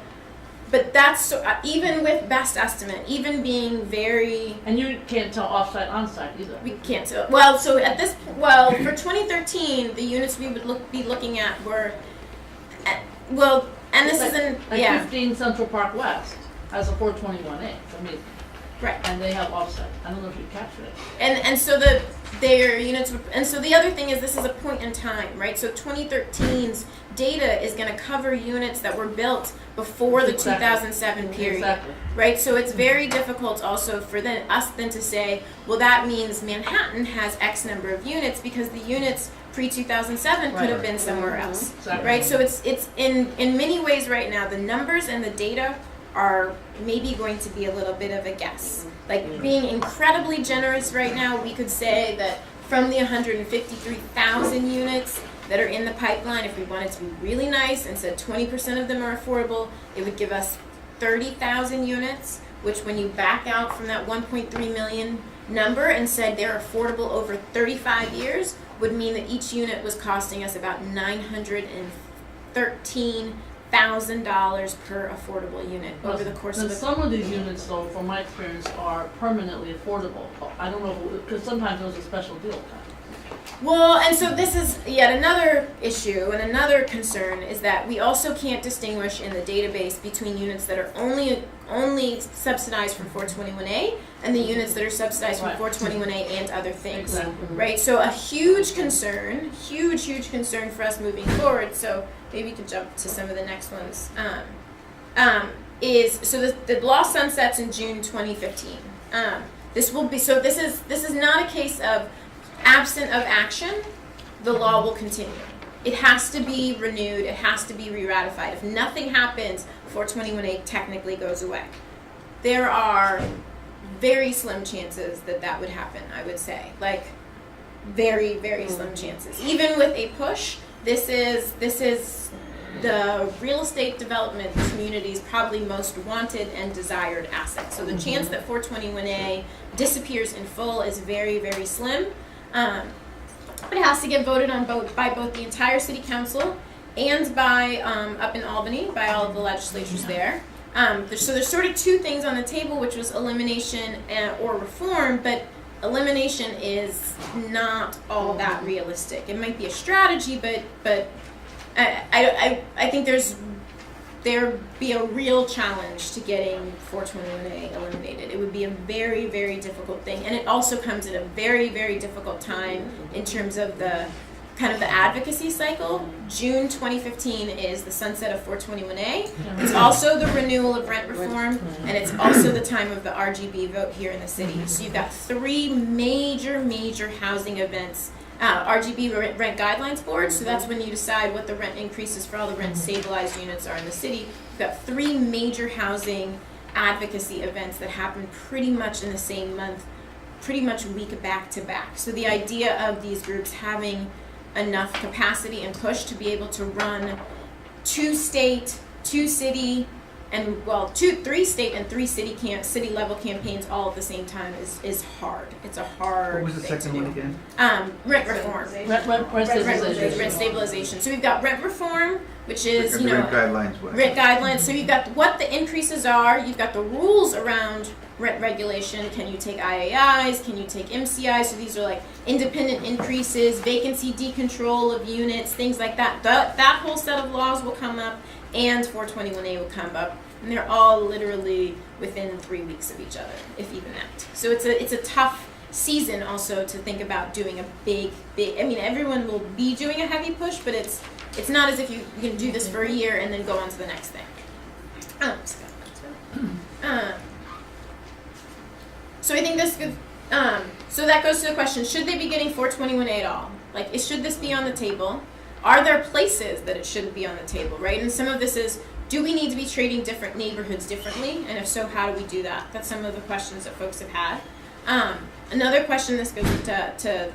but that's even with best estimate, even being very. And you can't tell offsite, onsite either. We can't tell. Well, so at this, for 2013, the units we would be looking at were, and this is in 15 Central Park West has a 421A. Right. And they have offset. I don't know if you captured it. And so their units, and so the other thing is this is a point in time, right? So 2013's data is going to cover units that were built before the 2007 period, Exactly. right? So it's very difficult also for us then to say, well, that means Manhattan has X number of units because the units pre-2007 could have been somewhere else, Exactly. right? So it's in many ways right now, the numbers and the data are maybe going to be a little bit of a guess. Like being incredibly generous right now, we could say that from the 153,000 units that are in the pipeline, if we wanted to be really nice and said 20% of them are affordable, it would give us 30,000 units, which when you back out from that 1.3 million number and said they're affordable over 35 years, would mean that each unit was costing us about $913,000 per affordable unit over the course of the some of these units, though, from my experience, are permanently affordable. I don't know, because sometimes there's a special deal kind of. Well, and so this is yet another issue and another concern is that we also can't distinguish in the database between units that are only subsidized from 421A and the units that are subsidized from 421A and other things, right? So a huge concern for us moving forward. So maybe you could jump to some of the next ones. Is so the law sunsets in June 2015. This is not a case of absent of action, the law will continue. It has to be renewed, it has to be re-ratified. If nothing happens, 421A technically goes away. There are very slim chances that would happen, I would say. Like, very, very slim chances. Even with a push, this is the real estate development community's probably most wanted and desired asset. So the chance that 421A disappears in full is very, very slim. It has to get voted on by both the entire city council and by up in Albany by all of the legislatures there. So there's sort of two things on the table, which was elimination or reform, but elimination is not all that realistic. It might be a strategy, but I think there'd be a real challenge to getting 421A eliminated. It would be a very, very difficult thing. And it also comes at a very, very difficult time in terms of the kind of the advocacy cycle. June 2015 is the sunset of 421A. It's also the renewal of rent reform, and it's also the time of the RGB vote here in the city. So you've got three major housing events. RGB rent guidelines board, so that's when you decide what the rent increases for all the rent stabilized units are in the city. We've got three major housing advocacy events that happen pretty much in the same month, pretty much week back to back. So the idea of these groups having enough capacity and push to be able to run 2 state, 2 city, and three state and 3 city level campaigns all at the same time is hard. It's a hard. What was the thing second to one do. again? Rent reform. Rent stabilization. So we've got rent reform, which is The rent guidelines. What? Rent guidelines. So you've got what the increases are. You've got the rules around rent regulation. Can you take IAIs? Can you take MCIs? So these are like independent increases, vacancy decontrol of units, things like that. That whole set of laws will come up, and 421A will come up, and they're all literally within 3 weeks of each other, if even that. So it's a tough season also to think about doing a big. I mean, everyone will be doing a heavy push, but it's not as if you can do this for a year and then go on to the next thing. So I think this could. So that goes to the question: should they be getting 421A at all? Like, should this be on the table? Are there places that it shouldn't be on the table, right? And some of this is, do we need to be treating different neighborhoods differently? And if so, how do we do that? That's some of the questions that folks have had. Another question, this goes to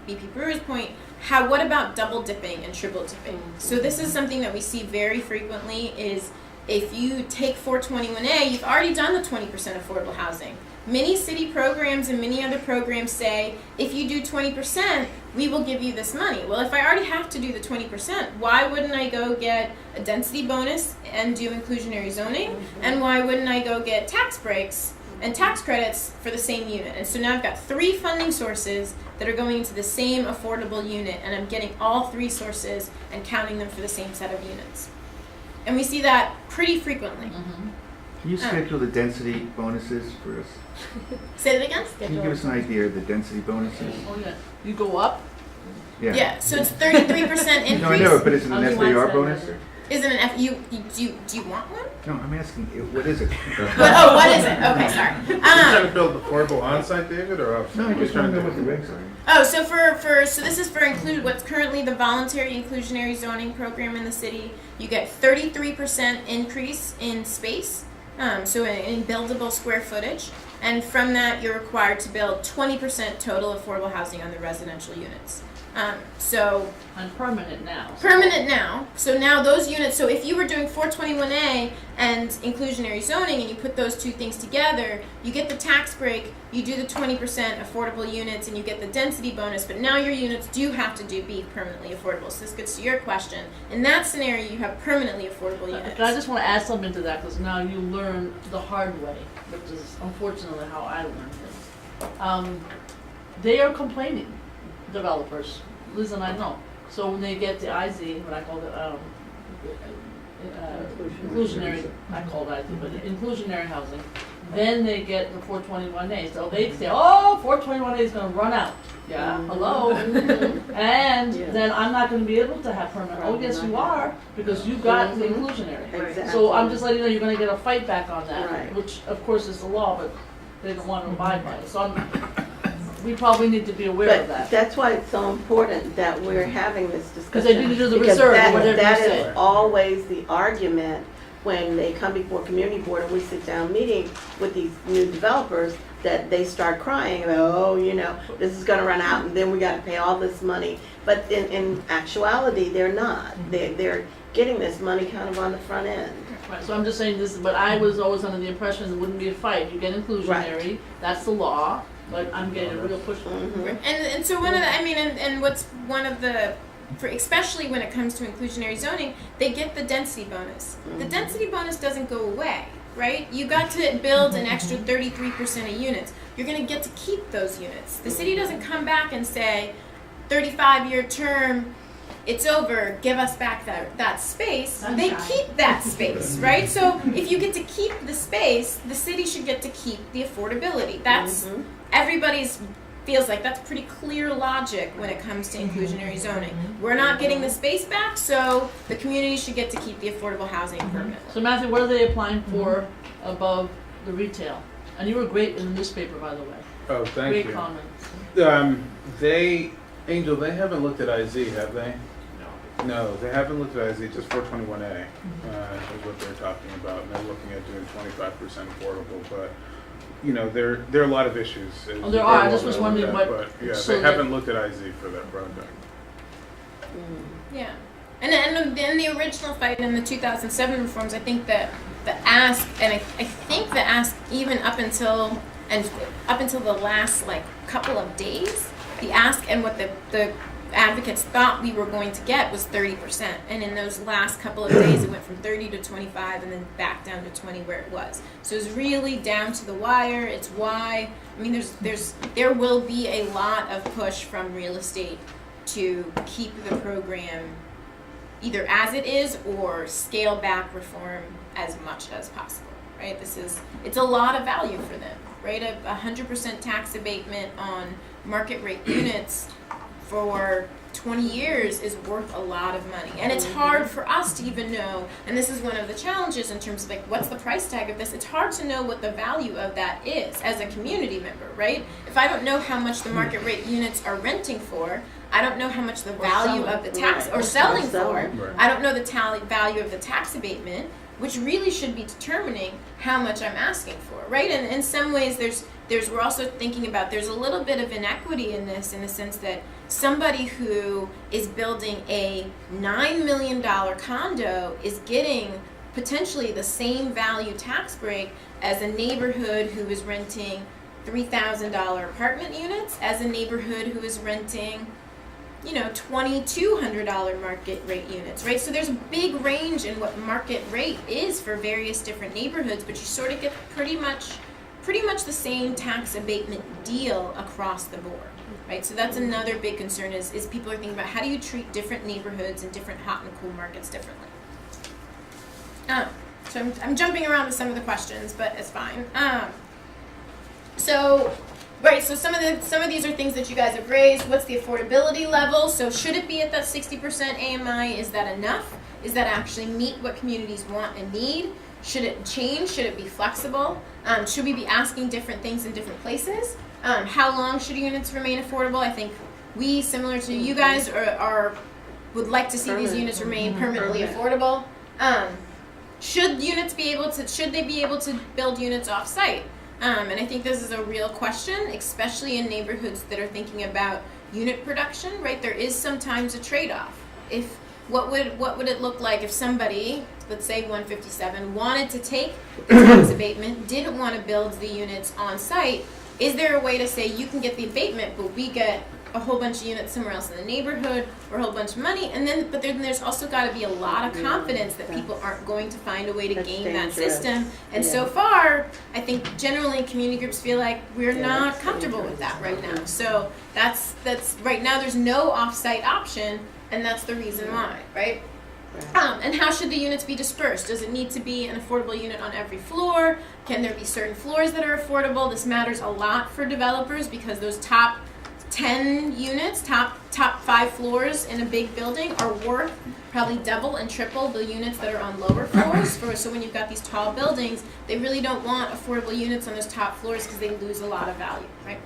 BP Brewer's point, what about double dipping and triple dipping? So this is something that we see very frequently is if you take 421A, you've already done the 20% affordable housing. Many city programs and many other programs say, if you do 20%, we will give you this money. Well, if I already have to do the 20%, why wouldn't I go get a density bonus and do inclusionary zoning? And why wouldn't I go get tax breaks and tax credits for the same unit? And so now I've got 3 funding sources that are going into the same affordable unit, and I'm getting all 3 sources and counting them for the same set of units. And we see that pretty frequently. Can you schedule the density bonuses for us? Say that again? Can you give us an idea of the density bonuses? Oh, yeah. You go up? Yeah, so it's 33% increase. No, I know, but is it an Oh, you want FAR to bonus? say Is it an F? Do you want one? No, I'm asking, what is it? What is it? Okay, sorry. You're trying to build affordable on-site, David, or outside? No, I just want to know what the regs are. Oh, so so this is for what's currently the voluntary inclusionary zoning program in the city. You get 33% increase in space, so in buildable square footage, and from that you're required to build 20% total affordable housing on the residential units. So I'm permanent now. permanent now. So now those units, so if you were doing 421A and inclusionary zoning and you put those two things together, you get the tax break, you do the 20% affordable units, and you get the density bonus, but now your units do have to be permanently affordable. So this gets to your question. In that scenario, you have permanently affordable units. I just want to add something to that, because now you learn the hard way, which is unfortunately how I learned things. They are complaining, developers. Liz and I know. So when they get the IZ, what I call it, inclusionary, I call it IZ, but inclusionary housing, then they get the 421A. So they say, oh, 421A is going to run out. Yeah, hello. And then I'm not going to be able to have permanent. Oh, yes, you are, because you got the inclusionary. Exactly. So I'm just letting you know you're going to get a fight back on that, Right. which of course is the law, but they don't want to abide by it. So we probably need to be aware of But that. that's why it's so important that we're having this discussion. Because they need to do the Because research, that- whatever you that say. is always the argument when they come before community board and we sit down meeting with these new developers, that they start crying about, oh, this is gonna run out and then we gotta pay all this money. But in actuality, they're not. They're getting this money kind of on the front end. Right, so I'm just saying this, but I was always under the impression it wouldn't be a fight. You get inclusionary, that's the law, but I'm getting a real push. And so one of the, and what's one of the, especially when it comes to inclusionary zoning, they get the density bonus. The density bonus doesn't go away, right? You got to build an extra 33% of units. You're going to get to keep those units. The city doesn't come back and say, 35-year term, it's over, give us back that space. They keep that space, right? So if you get to keep the space, the city should get to keep the affordability. That's everybody's feels like that's pretty clear logic when it comes to inclusionary zoning. We're not getting the space back, so the community should get to keep the affordable housing permanently. So Matthew, what are they applying for above the retail? And you were great in the newspaper, by the way. Oh, thank Great you. comments. Angel, they haven't looked at IZ, have they? No, they haven't looked at IZ, just 421A is what they're talking about. And they're looking at doing 25% affordable, but there are a lot of issues. Oh, there are. I just was wondering what. But yeah, so they haven't looked at IZ for that project. Yeah, and the original fight in the 2007 reforms, I think that the ask, and I think the ask even up until the last couple of days, the ask and what the advocates thought we were going to get was 30%, and in those last couple of days it went from 30 to 25 and then back down to 20 where it was. So it's really down to the wire. It's why there will be a lot of push from real estate to keep the program either as it is or scale back reform as much as possible, right? It's a lot of value for them, right? 100% tax abatement on market rate units for 20 years is worth a lot of money. And it's hard for us to even know, and this is one of the challenges in terms of what's the price tag of this? It's hard to know what the value of that is as a community member, right? If I don't know how much the market rate units are renting for, I don't know how much the value of the tax, or selling for, I don't know the value of the tax abatement, which really should be determining how much I'm asking for, right? And in some ways, we're also thinking about, there's a little bit of inequity in this, in the sense that somebody who is building a $9 million condo is getting potentially the same value tax break as a neighborhood who is renting $3,000 apartment units, as a neighborhood who is renting $2,200 market rate units, right? So there's a big range in what market rate is for various different neighborhoods, but you sort of get pretty much the same tax abatement deal across the board, right? So that's another big concern is people are thinking about, how do you treat different neighborhoods and different hot and cool markets differently? So I'm jumping around to some of the questions, but it's fine. So some of these are things that you guys have raised. What's the affordability level? So should it be at that 60% AMI? Is that enough? Is that actually meet what communities want and need? Should it change? Should it be flexible? Should we be asking different things in different places? How long should units remain affordable? I think we, similar to you guys, would like to see these units remain permanently affordable. Should they be able to build units off-site? And I think this is a real question, especially in neighborhoods that are thinking about unit production, right? There is sometimes a trade-off. What would it look like if somebody, let's say 157, wanted to take the tax abatement, didn't want to build the units on site? Is there a way to say you can get the abatement, but we get a whole bunch of units somewhere else in the neighborhood, or a whole bunch of money, but then there's also got to be a lot of confidence that people aren't going to find a way to game that system. And so far, I think generally community groups feel like we're not comfortable with that right now. So that's right now there's no off-site option, and that's the reason why, right? And how should the units be dispersed? Does it need to be an affordable unit on every floor? Can there be certain floors that are affordable? This matters a lot for developers because those top 10 units, top 5 floors in a big building are worth probably double and triple the units that are on lower floors. So when you've got these tall buildings, they really don't want affordable units on those top floors because they lose a lot of value, right?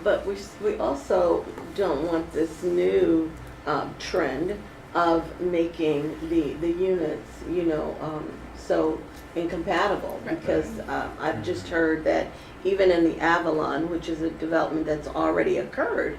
But we also don't want this new trend of making the units, so incompatible. Because I've just heard that even in the Avalon, which is a development that's already occurred,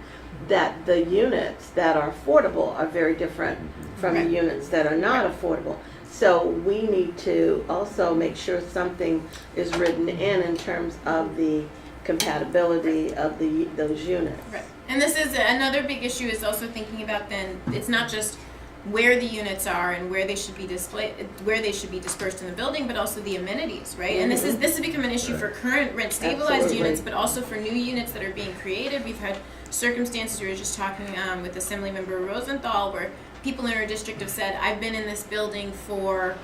that the units that are affordable are very different from the units that are not affordable. So we need to also make sure something is written in terms of the compatibility of those units. Right. And this is another big issue, is also thinking about then it's not just where the units are and where they should be dispersed in the building, but also the amenities, right? And this has become an issue for current rent stabilized units, but also for new units that are being created. We've had circumstances, we were just talking with Assemblymember Rosenthal, where people in our district have said, I've been in this building for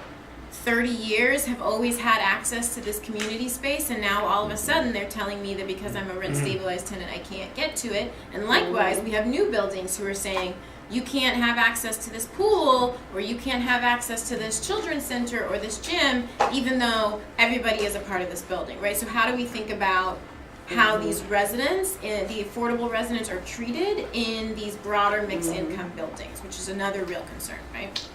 30 years, have always had access to this community space, and now all of a sudden they're telling me that because I'm a rent stabilized tenant I can't get to it. And likewise, we have new buildings who are saying, you can't have access to this pool, or you can't have access to this children's center or this gym, even though everybody is a part of this building, right? So how do we think about how these residents, the affordable residents, are treated in these broader mixed income buildings, which is another real concern, right?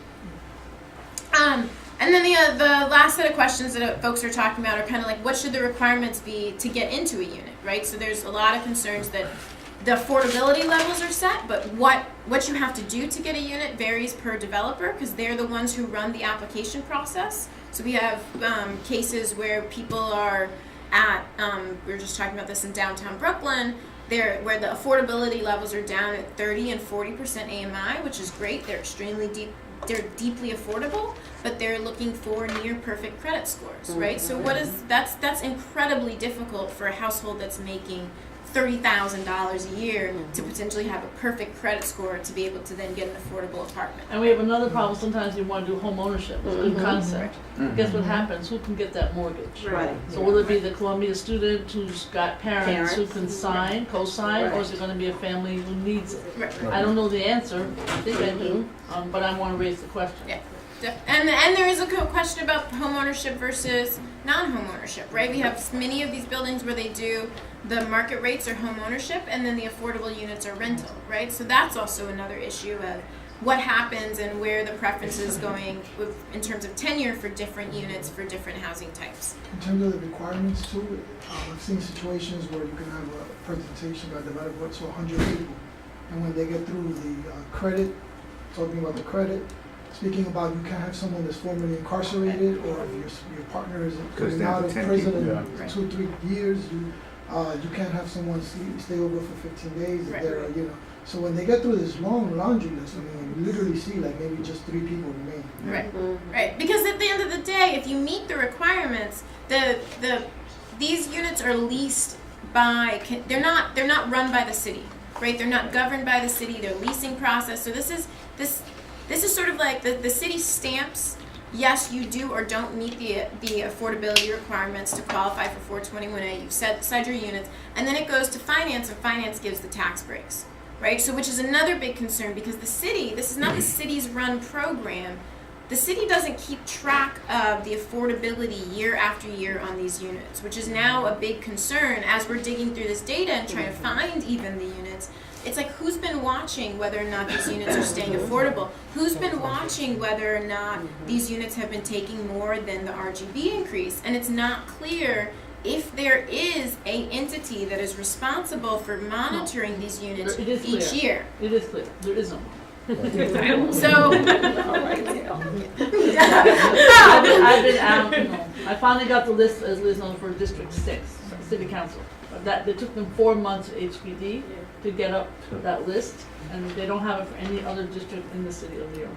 And then the last set of questions that folks are talking about are kind of like, what should the requirements be to get into a unit, right? So there's a lot of concerns that the affordability levels are set, but what you have to do to get a unit varies per developer, because they're the ones who run the application process. So we have cases where people are at, we were just talking about this in downtown Brooklyn, where the affordability levels are down at 30 and 40% AMI, which is great. They're they're deeply affordable, but they're looking for near perfect credit scores, right? So that's incredibly difficult for a household that's making $30,000 a year to potentially have a perfect credit score to be able to then get an affordable apartment. And we have another problem, sometimes you want to do home ownership, it's a good concept. Guess what happens, who can get that mortgage? Right. So will it be the Columbia student who's got parents who can sign, co-sign, or is it gonna be a family who needs it? Right. I don't know the answer, I think I do, but I wanna raise the question. Yeah. And there is a question about home ownership versus non-home ownership, right? We have many of these buildings where they do the market rates are home ownership, and then the affordable units are rental, right? So that's also another issue of what happens and where the preference is going in terms of tenure for different units for different housing types. In terms of the requirements too, I've seen situations where you can have a presentation by a developer to 100 people, and when they get through the credit, talking about the credit, speaking about you can't have someone that's formerly incarcerated, or if your partner is coming out of prison in 2-3 years, you can't have someone stay over for 15 days. If they're, so when they get through this long laundry list, I mean, you literally see like maybe just 3 people remain. Right, right. Because at the end of the day, if you meet the requirements, these units are leased by. They're not run by the city, right? They're not governed by the city. They're leasing process. So this is sort of like the city stamps yes, you do or don't meet the affordability requirements to qualify for 421A. You've set aside your units, and then it goes to finance, and finance gives the tax breaks, right? So, which is another big concern because the city, this is not the city's run program. The city doesn't keep track of the affordability year after year on these units, which is now a big concern as we're digging through this data and trying to find even the units. It's like, who's been watching whether or not these units are staying affordable? Who's been watching whether or not these units have been taking more than the RGB increase? And it's not clear if there is a entity that is responsible for monitoring these units each year. It is clear. There is no. So, I've been out, I finally got the list, as Liz knows, for District 6, City Council. That, it took them 4 months at HPD to get up that list, and they don't have it for any other district in the city of New York.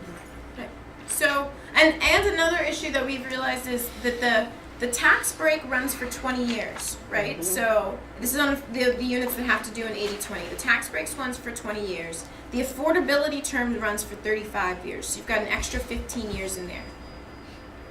okay. So, and another issue that we've realized is that the tax break runs for 20 years, right? So this is on the units that have to do an 80-20. The tax breaks runs for 20 years. The affordability term runs for 35 years. So you've got an extra 15 years in there.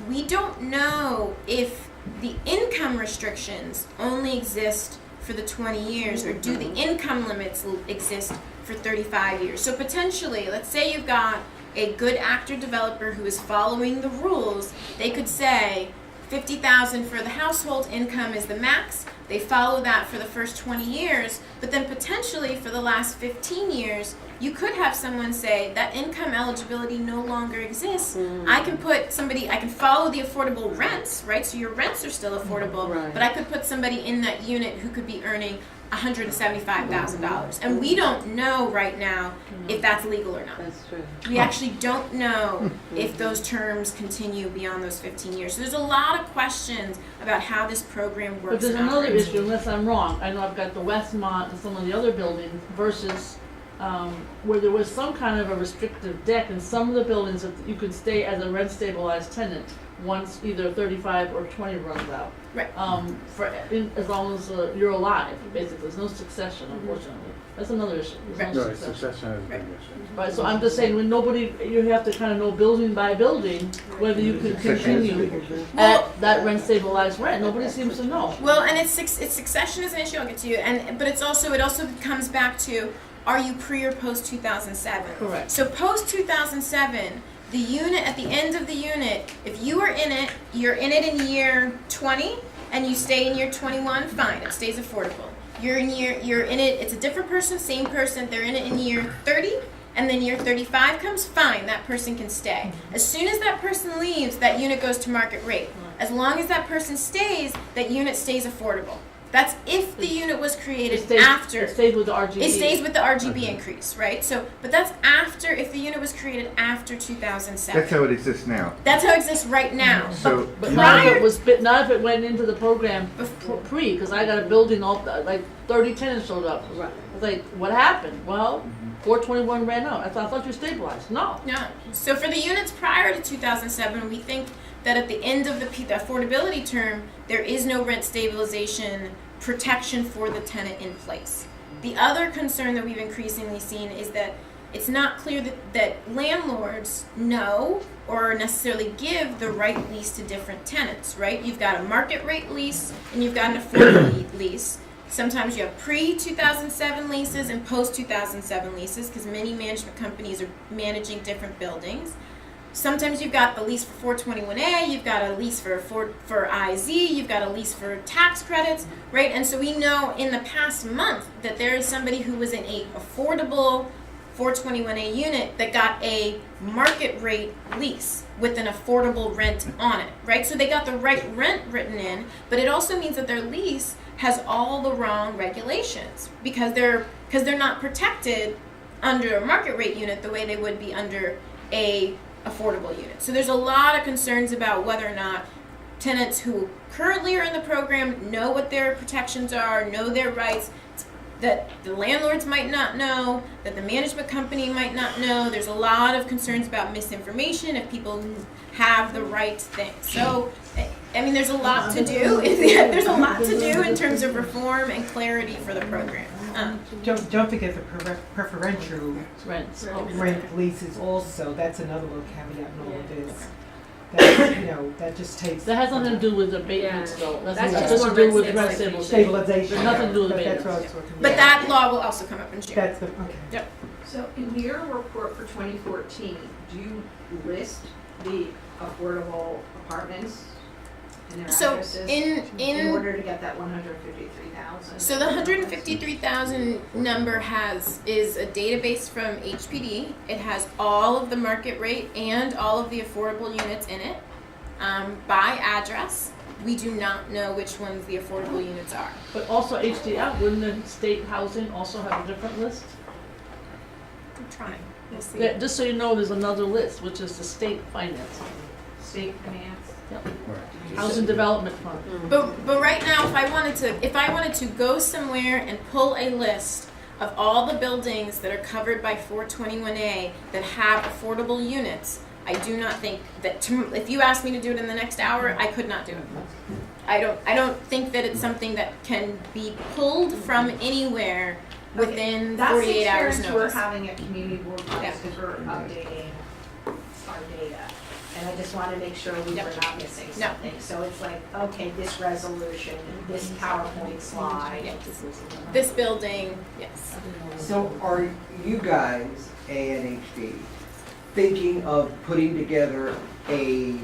We don't know if the income restrictions only exist for the 20 years or do the income limits exist for 35 years. So potentially, let's say you've got a good actor developer who is following the rules, they could say, $50,000 for the household income is the max. They follow that for the first 20 years, but then potentially for the last 15 years, you could have someone say that income eligibility no longer exists. I can follow the affordable rents, right? So your rents are still affordable, but I could put somebody in that unit who could be earning $175,000. And we don't know right now if that's legal or not. That's true. We actually don't know if those terms continue beyond those 15 years. So there's a lot of questions about how this program works. But there's and another operates. issue, unless I'm wrong. I know I've got the Westmont and some of the other buildings versus where there was some kind of a restrictive deck in some of the buildings that you could stay as a rent stabilized tenant once either 35 or 20 runs out. Right. As long as you're alive, basically. There's no succession, unfortunately. That's another issue. There's no Right, succession. succession is a big issue. Right, so I'm just saying, when you have to kind of know building by building whether you can continue at that rent stabilized rent. Nobody seems to know. Well, and it's succession is an issue. I'll get to you. But it also comes back to, are you pre or post 2007? Correct. So post 2007, the unit at the end of the unit, if you are in it, you're in it in year 20, and you stay in year 21. Fine, it stays affordable. You're in it. It's a different person, same person. They're in it in year 30, and then year 35 comes. Fine, that person can stay. As soon as that person leaves, that unit goes to market rate. As long as that person stays, that unit stays affordable. That's if the unit was created after. It stays with the RGB. It stays with the RGB increase, right? So, but that's after, if the unit was created after 2007. That's how it exists now. That's how it exists right now. So But not if it went into the program pre, because I got a building all, like 30 tenants showed up. Right. It's like, what happened? Well, 421 ran out. I thought you stabilized. No. No. So for the units prior to 2007, we think that at the end of the affordability term, there is no rent stabilization protection for the tenant in place. The other concern that we've increasingly seen is that it's not clear that landlords know or necessarily give the right lease to different tenants, right? You've got a market rate lease and you've got an affordable lease. Sometimes you have pre-2007 leases and post-2007 leases because many management companies are managing different buildings. Sometimes you've got the lease for 421A, you've got a lease for IZ, you've got a lease for tax credits, right? And so we know in the past month that there is somebody who was in a affordable 421A unit that got a market rate lease with an affordable rent on it, right? So they got the right rent written in, but it also means that their lease has all the wrong regulations because they're not protected under a market rate unit the way they would be under a affordable unit. So there's a lot of concerns about whether or not tenants who currently are in the program know what their protections are, know their rights, that the landlords might not know, that the management company might not know. There's a lot of concerns about misinformation if people have the right thing. So, I mean, there's a lot to do. There's a lot to do in terms of reform and clarity for the program. Don't forget the preferential rent leases also. That's another little caveat in all of this. that, you know, that just takes. That has nothing to do with abatements though. That's That's just just to do more with rent rent stabilization. There's nothing to do with But that's abatements. what I was talking But about. that law will also come up in June. That's the, okay. Yep. So in your report for 2014, do you list the affordable apartments and their So addresses in order to get that 153,000? So the 153,000 number is a database from HPD. It has all of the market rate and all of the affordable units in it by address. We do not know which ones the affordable units are. But also HDF, wouldn't the state housing also have a different list? I'm trying. We'll see. Yeah, just so you know, there's another list, which is the state finance. State finance? Yep. Housing Development Fund. But right now, if I wanted to go somewhere and pull a list of all the buildings that are covered by 421A that have affordable units, I do not think that if you ask me to do it in the next hour, I could not do it. I don't think that it's something that can be pulled from anywhere within 48 hours That's the experience notice. we're having at community board meetings because we're updating our data. And I just want to make sure we were not missing something. So it's like, okay, this resolution, this PowerPoint slide. This building, yes. So are you guys, ANHD, thinking of putting together a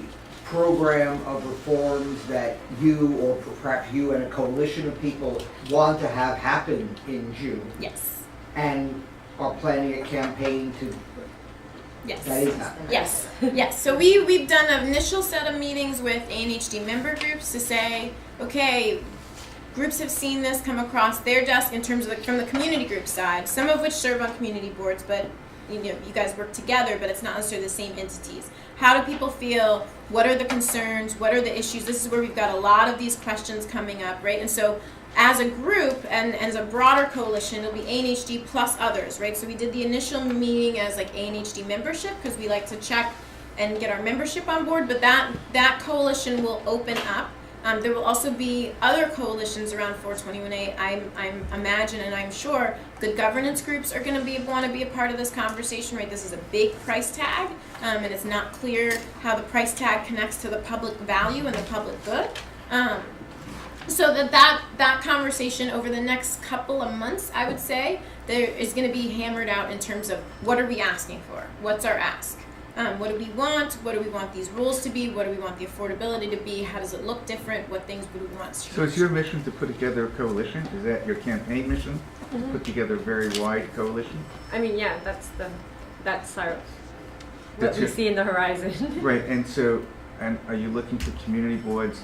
program of reforms that you, or perhaps you and a coalition of people, want to have happen in June? Yes. And are planning a campaign to, Yes. that is happening? Yes. Yes. So we've done an initial set of meetings with ANHD member groups to say, okay, groups have seen this come across their desk in terms of from the community group side, some of which serve on community boards, but you guys work together, but it's not necessarily the same entities. How do people feel? What are the concerns? What are the issues? This is where we've got a lot of these questions coming up, right? And so as a group and as a broader coalition, it'll be ANHD plus others, right? So we did the initial meeting as like ANHD membership because we like to check and get our membership on board, but that coalition will open up. There will also be other coalitions around 421A. I'm imagine and I'm sure good governance groups are going to want to be a part of this conversation, right? This is a big price tag, and it's not clear how the price tag connects to the public value and the public good. So that conversation over the next couple of months, I would say, there is going to be hammered out in terms of what are we asking for? What's our ask? What do we want? What do we want these rules to be? What do we want the affordability to be? How does it look different? What things would we want to change? So is your mission to put together a coalition? Is that your campaign mission? Mhm. Put together a very wide coalition? I mean, yeah, that's our, what That's we it. see in the horizon. Right, and are you looking for community boards,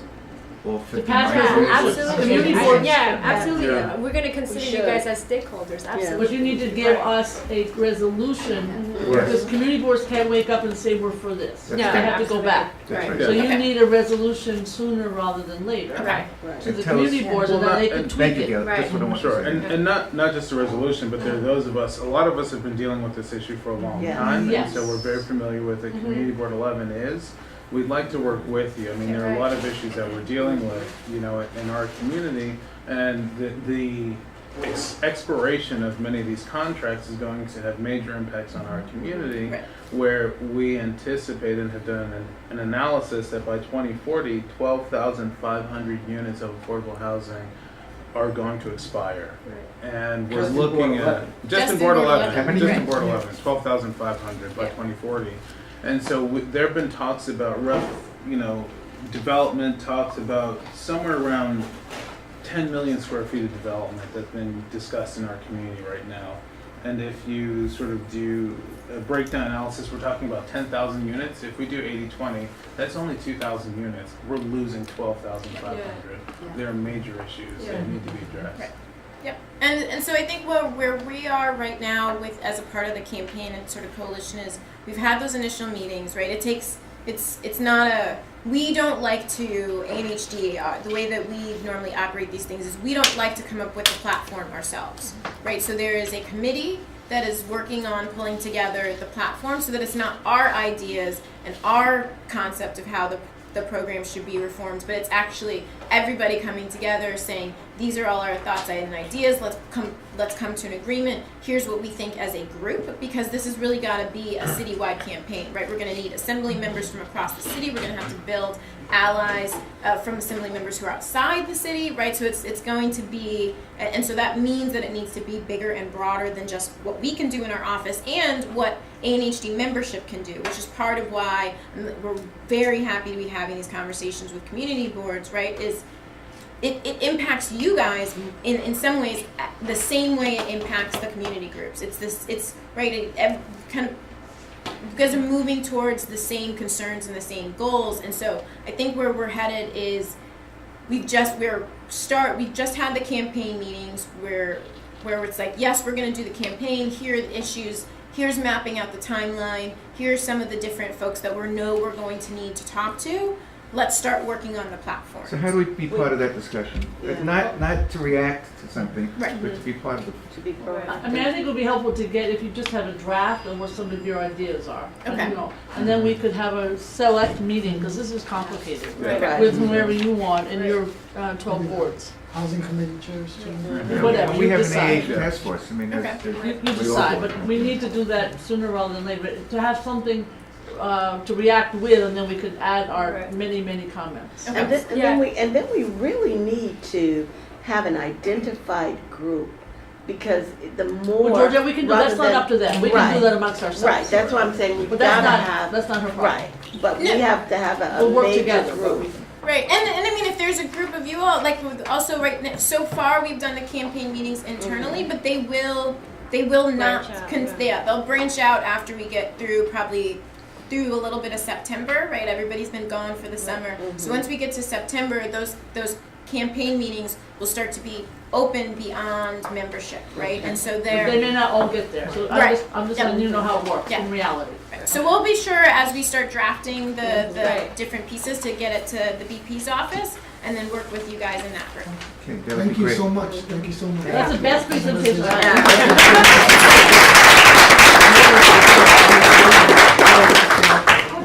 all 50 pass miles? Absolutely. Community boards. Yeah, absolutely. Yeah. We're going to consider you should. guys as stakeholders. Absolutely. But you need to give us a resolution, because community boards can't wake up and say we're for this. That's They right. have to go back. That's right. So you Okay. need a resolution sooner rather than later. Okay. To And the tell us- community boards, and Well, then they not- can and tweak Thank you, it. Gail. That's what I want to Sure, say. and not just a resolution, but there are those of us, a lot of us have been dealing with this issue for a long Yeah. time, Yes. and so we're very familiar with it. Community Board 11 is. We'd like to work with you. I mean, there are a lot of issues that we're dealing with, in our community, and the expiration of many of these contracts is going to have major impacts on our community, Right. where we anticipate and have done an analysis that by 2040, 12,500 units of affordable housing are going to expire. And we're Just in looking Board at, 11. just in Board 11, How many just in units? Board 11, 12,500 by Yeah. 2040. And so there have been talks about development, talks about somewhere around 10 million square feet of development that's been discussed in our community right now. And if you sort of do a breakdown analysis, we're talking about 10,000 units. If we do 80-20, that's only 2,000 units. We're losing 12,500. There are major issues that need to be addressed. Right. Yep. And so I think where we are right now with as a part of the campaign and sort of coalition is we've had those initial meetings, right? It's not a, we don't like to, ANHD, the way that we normally operate these things is we don't like to come up with a platform ourselves, right? So there is a committee that is working on pulling together the platform so that it's not our ideas and our concept of how the program should be reformed, but it's actually everybody coming together saying, these are all our thoughts and ideas, let's come to an agreement, here's what we think as a group, because this has really got to be a citywide campaign, right? We're going to need assembly members from across the city, we're going to have to build allies from assembly members who are outside the city, right? So it's going to be, and so that means that it needs to be bigger and broader than just what we can do in our office and what ANHD membership can do, which is part of why we're very happy to be having these conversations with community boards, right? Is it impacts you guys in some ways the same way it impacts the community groups. It's right, it kind of, you guys are moving towards the same concerns and the same goals, and so I think where we're headed is we've just had the campaign meetings where it's like, yes, we're going to do the campaign, here are the issues, here's mapping out the timeline, here's some of the different folks that we're going to need to talk to. Let's start working on the platform. So how do we be part of that discussion? Not to react to something, Right. but to be part of it. To be proactive. I mean, I think it would be helpful to get, if you just have a draft of what some of your ideas are. Okay. And, you know, and then we could have a select meeting, because this is complicated, Right. with whoever you want in your 12 boards. Housing committee chairs, too. Whatever, We you have an decide. AA task force, I mean, that's. Okay. You we all decide, work. but we need to do that sooner rather than later, to have something to react with, and then we could add our many comments. And then we really need to have an identified group, because the more. Well, Georgia, we can do, that's not up to them, we can do that amongst ourselves. Right, that's what I'm saying, we've But gotta have. that's not her problem. Right, but we have to have a We'll work major together, group. Right, and I mean, if there's a group of you all, like also right now, so far we've done the campaign meetings internally, but they will not, Branch out, they'll branch out after we get through through a little bit of September, right? Everybody's been gone for the summer. So once we get to September, those campaign meetings will start to be open beyond membership, right? And so They may not all get there, so Right. I'm just letting you know how it works Yeah. in reality. So we'll be sure as we start drafting the different pieces to get it to the BP's office and then work with you guys in that group. Okay, that would be Thank you great. so much, thank you so much. That's the best presentation I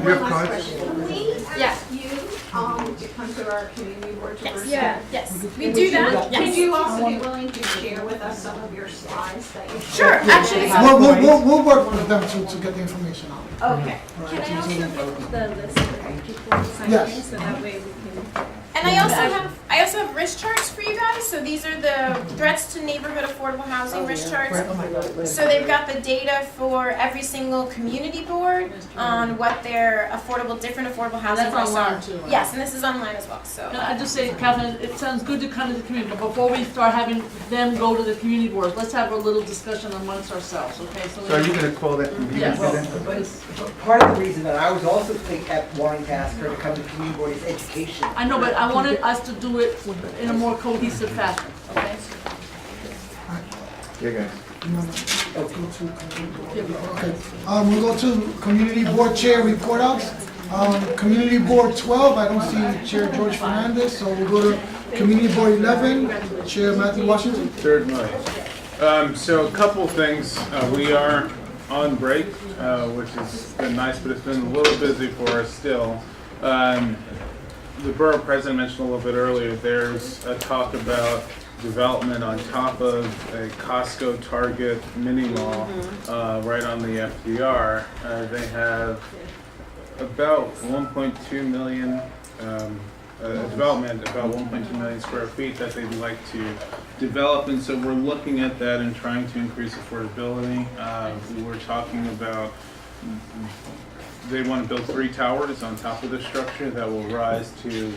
You have cards? Can we Yeah. ask you to come to our community board to present? Yes, we do that, Would yes. you also be willing to share with us some of your slides that you? Sure, actually, We'll work with them to get the information out. Okay. All right, Can I so- also get the list of people signing, Yes. so that way we can. And I also have risk charts for you guys. So these are the threats to neighborhood affordable housing risk charts. Right, oh my God. So they've got the data for every single community board on what their different affordable housing That's risks online are. too, right? Yes, and this is online as well. So Can I just say, Catherine, it sounds good to come to the community, but before we start having them go to the community boards, let's have a little discussion amongst ourselves, okay? So are you gonna call that meeting Yes. for them? But part of the reason that I was also wanting to ask her to come to community board is education. I know, but I wanted us to do it in a more cohesive fashion, okay? Yeah, guys. Okay, we'll go to community board chair report outs. Community board 12, I don't see Chair George Fernandez, so we'll go to community board 11, Chair Matthew Washington. Certainly. So a couple things. We are on break, which has been nice, but it's been a little busy for us still. The borough president mentioned a little bit earlier, there's a talk about development on top of a Costco Target mini mall right on the FDR. They have about 1.2 million development, about 1.2 million square feet that they'd like to develop, and so we're looking at that and trying to increase affordability. We're talking about they want to build 3 towers on top of the structure that will rise to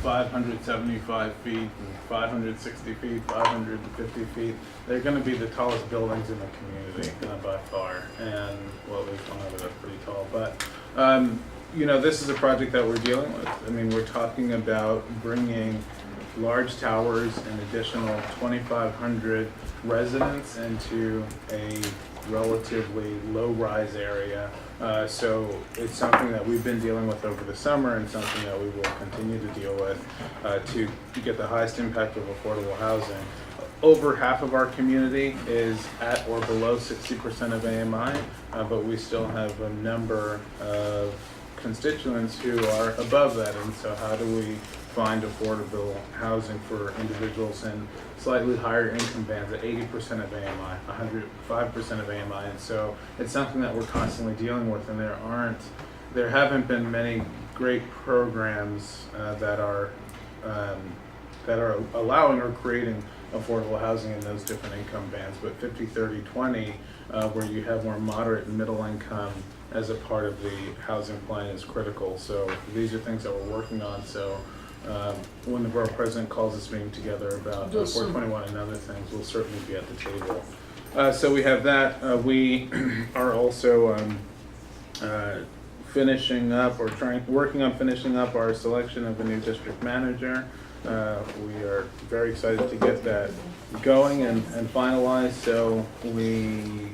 575 feet, 560 feet, 550 feet. They're going to be the tallest buildings in the community by far, and well, at least one of them are pretty tall. But you know, this is a project that we're dealing with. I mean, we're talking about bringing large towers and additional 2,500 residents into a relatively low-rise area. So it's something that we've been dealing with over the summer and something that we will continue to deal with to get the highest impact of affordable housing. Over half of our community is at or below 60% of AMI, but we still have a number of constituents who are above that, and so how do we find affordable housing for individuals in slightly higher income bands at 80% of AMI, 105% of AMI, and so it's something that we're constantly dealing with, and there haven't been many great programs that are allowing or creating affordable housing in those different income bands, but 50, 30, 20, where you have more moderate and middle income as a part of the housing plan is critical. So these are things that we're working on. So when the borough president calls this meeting together about 421 and other things, we'll certainly be at the table. So we have that. We are also finishing up or working on finishing up our selection of a new district manager. We are very excited to get that going and finalized. So we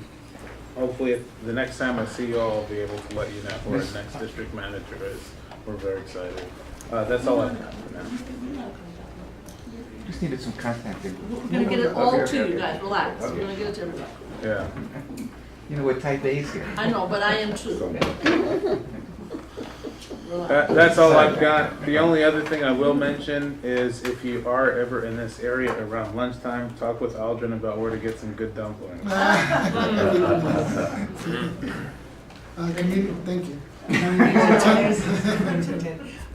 hopefully the next time I see you all, I'll be able to let you know who our next district manager is. We're very excited. That's all I have for now. Just needed some contact info. We're gonna get it all to you guys, relax. We're gonna get it to everybody. Yeah. You know, we're type A's here. I know, but I am too. That's all I've got. The only other thing I will mention is if you are ever in this area around lunchtime, talk with Aldrin about where to get some good dumplings. Thank you.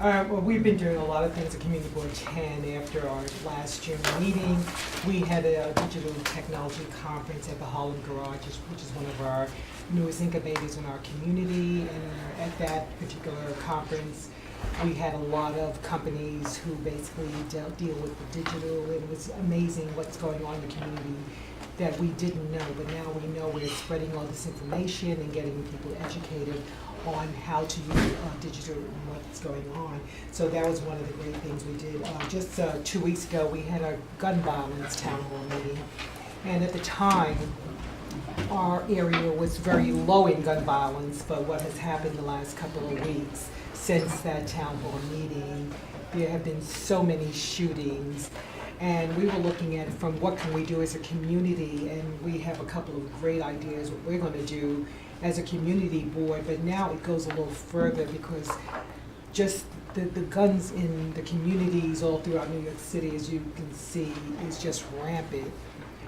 Well, we've been doing a lot of things at Community Board 10 after our last June meeting. We had a digital technology conference at the Harlem Garage, which is one of our newest incubators in our community. And at that particular conference, we had a lot of companies who basically deal with the digital. It was amazing what's going on in the community that we didn't know, but now we know. We're spreading all this information and getting people educated on how to use digital and what's going on. So that was one of the great things we did. Just 2 weeks ago, we had a gun violence town hall meeting. And at the time, our area was very low in gun violence, but what has happened the last couple of weeks since that town hall meeting, there have been so many shootings. And we were looking at from what can we do as a community, and we have a couple of great ideas what we're going to do as a community board, but now it goes a little further because just the guns in the communities all throughout New York City, as you can see, is just rampant.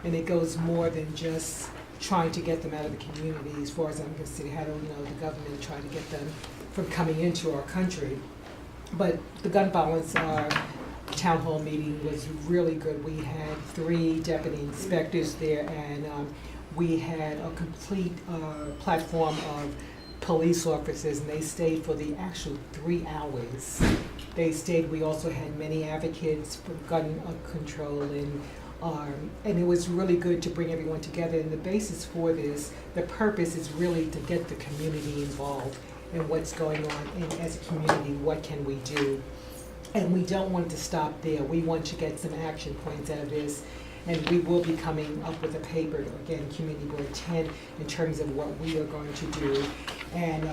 And it goes more than just trying to get them out of the community. As far as I'm concerned, I don't know, the government trying to get them from coming into our country. But the gun violence town hall meeting was really good. We had 3 deputy inspectors there, and we had a complete platform of police officers, and they stayed for the actual 3 hours. They stayed. We also had many advocates for gun control, and it was really good to bring everyone together. And the basis for this, the purpose is really to get the community involved in what's going on, and as a community, what can we do? And we don't want to stop there. We want to get some action points out of this. And we will be coming up with a paper, again, Community Board 10, in terms of what we are going to do. And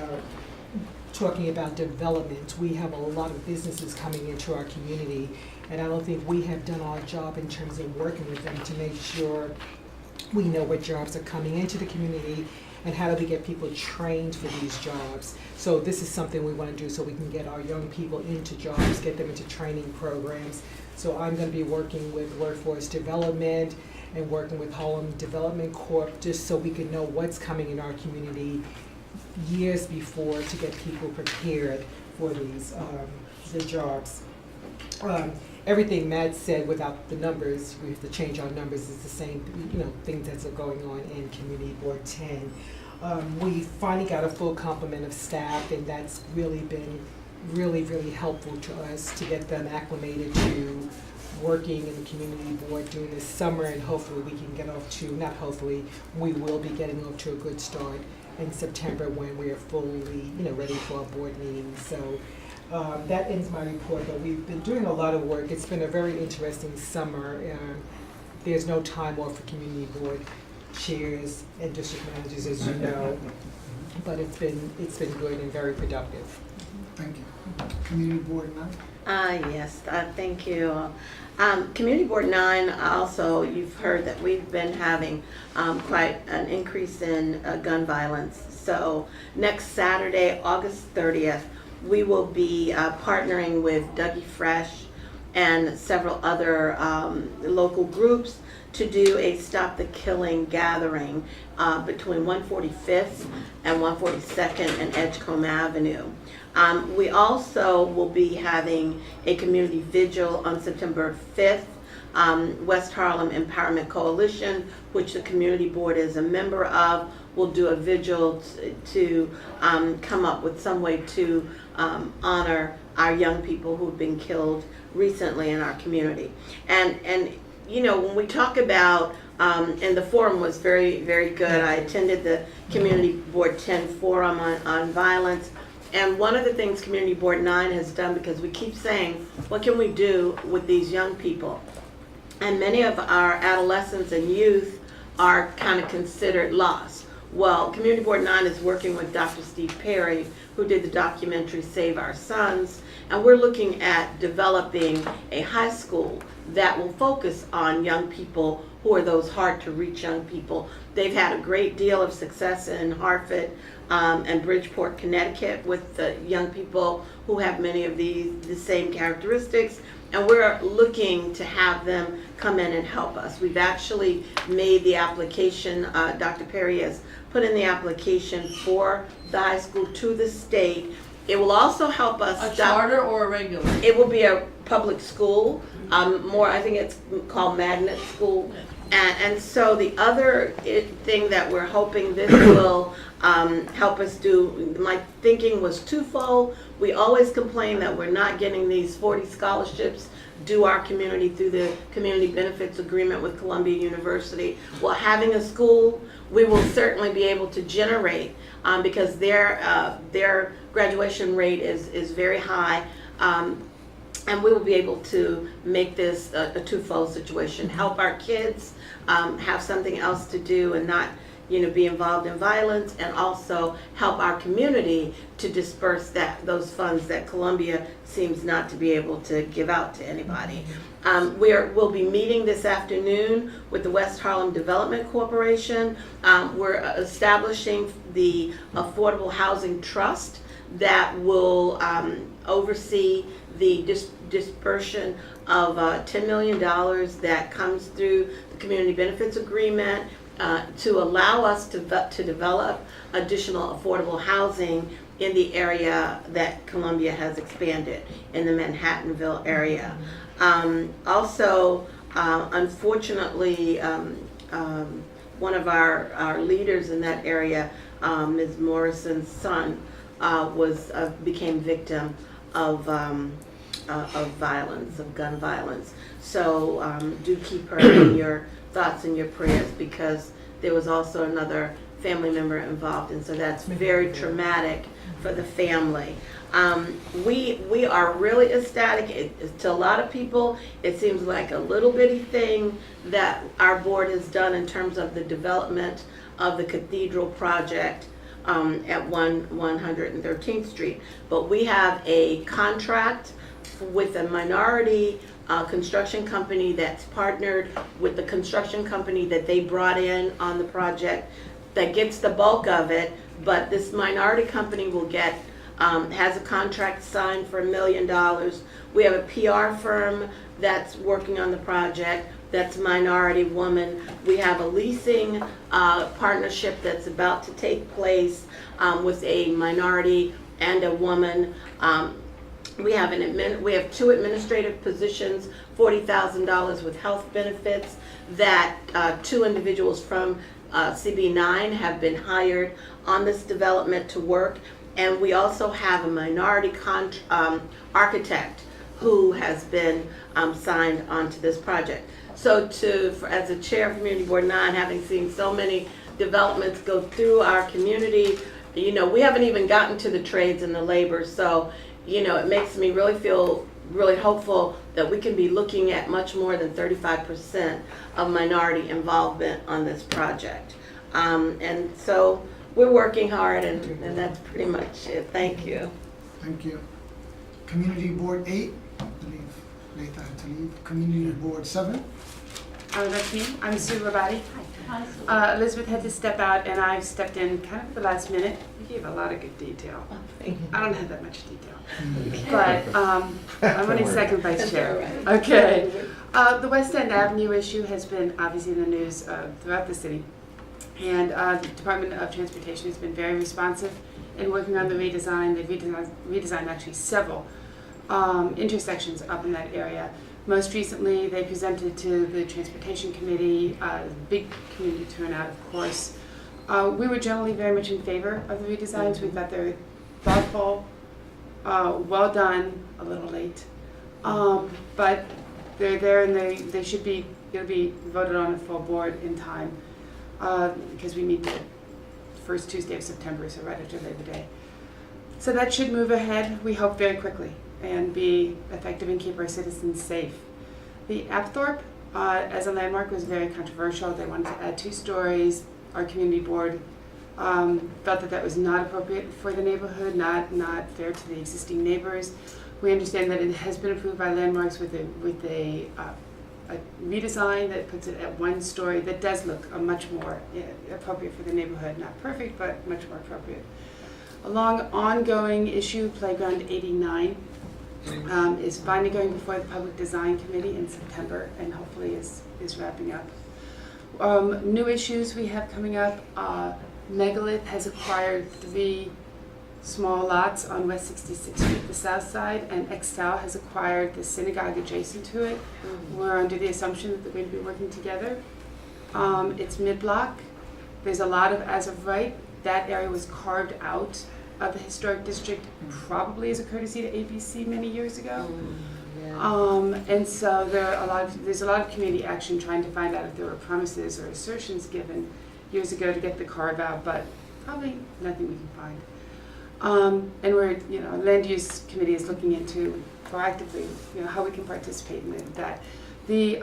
talking about development, we have a lot of businesses coming into our community, and I don't think we have done our job in terms of working with them to make sure we know what jobs are coming into the community and how do we get people trained for these jobs. So this is something we want to do so we can get our young people into jobs, get them into training programs. So I'm going to be working with Workforce Development and working with Harlem Development Corp. Just so we can know what's coming in our community years before to get people prepared for these the jobs. Everything Matt said without the numbers, we have to change our numbers, is the same, things that are going on in Community Board 10. We finally got a full complement of staff, and that's really been really helpful to us to get them acclimated to working in the community board during this summer, and hopefully we can get off to, not hopefully, we will be getting off to a good start in September when we are fully, ready for our board meetings. So that ends my report, but we've been doing a lot of work. It's been a very interesting summer. There's no time off for community board chairs and district managers, as you know, but it's been good and very productive. Thank you. Community Board 9? Yes, thank you. Community Board 9, also, you've heard that we've been having quite an increase in gun violence. So next Saturday, August 30th, we will be partnering with Dougie Fresh and several other local groups to do a Stop the Killing gathering between 145th and 142nd and Edgecombe Avenue. We also will be having a community vigil on September 5th. West Harlem Empowerment Coalition, which the community board is a member of, will do a vigil to come up with some way to honor our young people who've been killed recently in our community. And you know, when we talk about, and the forum was very, very good. I attended the Community Board 10 forum on violence. And one of the things Community Board 9 has done, because we keep saying, what can we do with these young people? And many of our adolescents and youth are kind of considered lost. Well, Community Board 9 is working with Dr. Steve Perry, who did the documentary Save Our Sons, and we're looking at developing a high school that will focus on young people who are those hard to reach young people. They've had a great deal of success in Hartford and Bridgeport, Connecticut, with the young people who have many of the same characteristics, and we're looking to have them come in and help us. We've actually made the application, Dr. Perry has put in the application for the high school to the state. It will also help us. A charter or a regular? It will be a public school, more, I think it's called magnet school. And so the other thing that we're hoping this will help us do, my thinking was twofold. We always complain that we're not getting these 40 scholarships due our community through the Community Benefits Agreement with Columbia University. Well, having a school, we will certainly be able to generate because their graduation rate is very high. And we will be able to make this a twofold situation. Help our kids have something else to do and not, you know, be involved in violence, and also help our community to disperse those funds that Columbia seems not to be able to give out to anybody. We'll be meeting this afternoon with the West Harlem Development Corporation. We're establishing the Affordable Housing Trust that will oversee the dispersion of $10 million that comes through the Community Benefits Agreement to allow us to develop additional affordable housing in the area that Columbia has expanded in the Manhattanville area. Also, unfortunately, one of our leaders in that area, Ms. Morrison's son, became victim of violence, of gun violence. So do keep her in your thoughts and your prayers, because there was also another family member involved, and so that's very traumatic for the family. We are really ecstatic. To a lot of people, it seems like a little bitty thing that our board has done in terms of the development of the Cathedral project at 113th Street. But we have a contract with a minority construction company that's partnered with the construction company that they brought in on the project that gets the bulk of it, but this minority company will get, has a contract signed for $1 million. We have a PR firm that's working on the project that's minority woman. We have a leasing partnership that's about to take place with a minority and a woman. We have 2 administrative positions, $40,000 with health benefits, that 2 individuals from CB9 have been hired on this development to work. And we also have a minority architect who has been signed onto this project. So as a chair of Community Board 9, having seen so many developments go through our community, you know, we haven't even gotten to the trades and the labor. So, you know, it makes me really feel really hopeful that we can be looking at much more than 35% of minority involvement on this project. And so we're working hard, and that's pretty much it. Thank you. Thank you. Community Board 8, I believe Leitha had to leave. Community Board 7. That's me. I'm Sue Rabati. Elizabeth had to step out, and I've stepped in kind of at the last minute. You gave a lot of good detail. I don't have that much detail, but I'm only second vice chair. Okay. The West End Avenue issue has been obviously in the news throughout the city, and the Department of Transportation has been very responsive in working on the redesign. They've redesigned actually several intersections up in that area. Most recently, they presented to the Transportation Committee, big community turnout, of course. We were generally very much in favor of the redesigns. We thought they were thoughtful, well done, a little late. But they're there, and they should be, it'll be voted on a full board in time, because we meet the first Tuesday of September, so right after Labor Day. So that should move ahead, we hope, very quickly, and be effective and keep our citizens safe. The Apthorpe, as a landmark, was very controversial. They wanted to add 2 stories. Our community board felt that that was not appropriate for the neighborhood, not fair to the existing neighbors. We understand that it has been approved by landmarks with a redesign that puts it at 1 story. That does look much more appropriate for the neighborhood. Not perfect, but much more appropriate. A long ongoing issue, Playground 89, is finally going before the Public Design Committee in September, and hopefully is wrapping up. New issues we have coming up, Megalith has acquired 3 small lots on West 66th Street, the south side, and Extal has acquired the synagogue adjacent to it. We're under the assumption that they're going to be working together. It's mid-block. There's a lot of as of right. That area was carved out of the historic district, probably as a courtesy to ABC many years ago. And so there's a lot of community action trying to find out if there were promises or assertions given years ago to get the carve out, but probably nothing we can find. And we're, land use committee is looking into proactively, how we can participate in that. The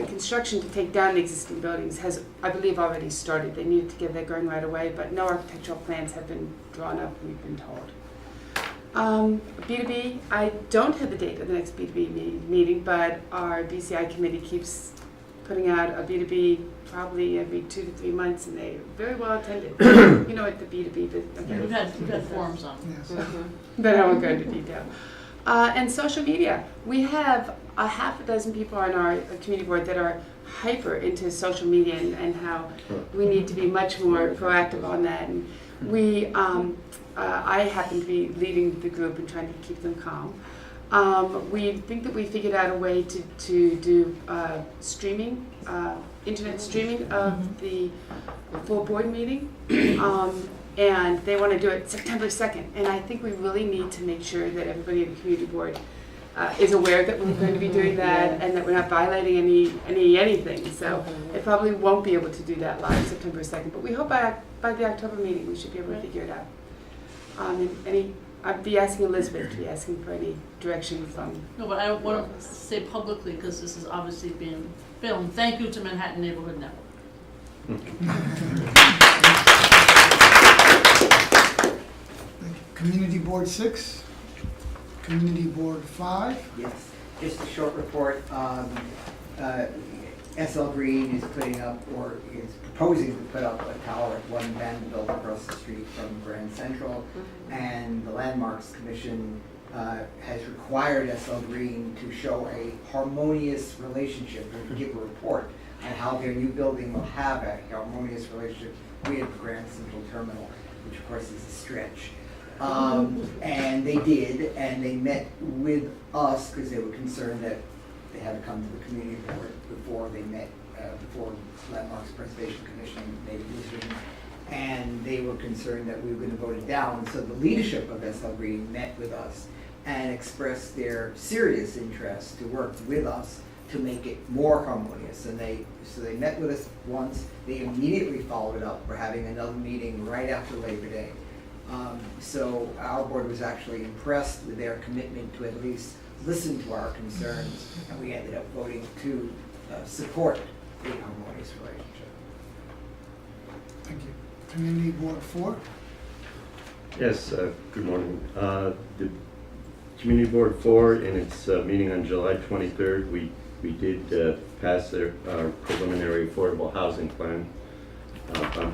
construction to take down the existing buildings has, I believe, already started. They needed to get that going right away, but no architectural plans have been drawn up, we've been told. B2B, I don't have the date of the next B2B meeting, but our BCI committee keeps putting out a B2B probably every 2 to 3 months, and they're very well attended. You know what the B2B is. Okay. We've had forums on. Yes. But I won't go into detail. And social media. We have a half a dozen people on our community board that are hyper into social media and how we need to be much more proactive on that. And we, I happen to be leading the group and trying to keep them calm. We think that we figured out a way to do streaming, internet streaming of the full board meeting. And they want to do it September 2nd. And I think we really need to make sure that everybody in the community board is aware that we're going to be doing that and that we're not violating anything. So it probably won't be able to do that live September 2nd. But we hope by the October meeting we should be able to figure it out. I'd be asking Elizabeth to be asking for any direction from. No, but I want to say publicly, because this is obviously being filmed, thank you to Manhattan Neighborhood Network. Community Board 6, Community Board 5. Yes, just a short report. SL Green is putting up, or is proposing to put up a tower at 1 Vanderbilt across the street from Grand Central. And the Landmarks Commission has required SL Green to show a harmonious relationship and to give a report on how their new building will have a harmonious relationship with Grand Central Terminal, which of course is a stretch. And they did, and they met with us because they were concerned that they had to come to the community board before they met, before Landmarks Preservation Commission made a decision. And they were concerned that we were going to vote it down. So the leadership of SL Green met with us and expressed their serious interest to work with us to make it more harmonious. And so they met with us once. They immediately followed it up. We're having another meeting right after Labor Day. So our board was actually impressed with their commitment to at least listen to our concerns, and we ended up voting to support the harmonious relationship. Thank you. Community Board 4. Yes, good morning. The Community Board 4, in its meeting on July 23rd, we did pass our preliminary affordable housing plan. I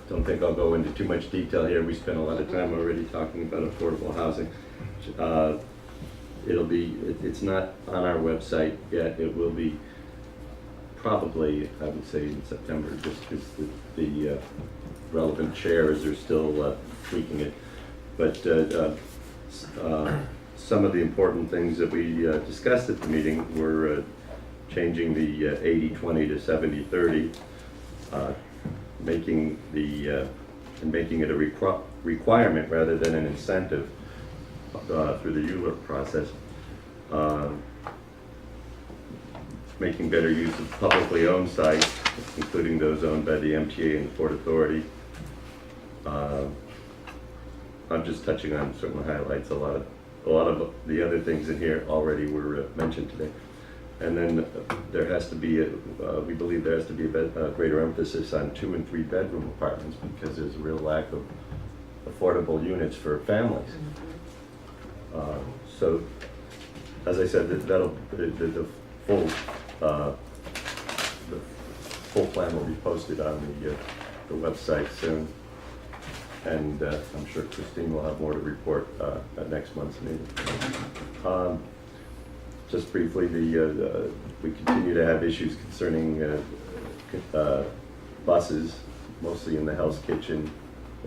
don't think I'll go into too much detail here. We spent a lot of time already talking about affordable housing. It's not on our website yet. It will be probably, I would say, in September, just because the relevant chairs are still tweaking it. But some of the important things that we discussed at the meeting were changing the 80-20 to 70-30, making it a requirement rather than an incentive through the ULURP process, making better use of publicly owned sites, including those owned by the MTA and the Port Authority. I'm just touching on certain highlights. A lot of the other things in here already were mentioned today. And then there has to be, we believe there has to be a greater emphasis on 2- and 3-bedroom apartments because there's a real lack of affordable units for families. So, as I said, the full plan will be posted on the website soon. And I'm sure Christine will have more to report at next month's meeting. Just briefly, we continue to have issues concerning buses, mostly in the Hell's Kitchen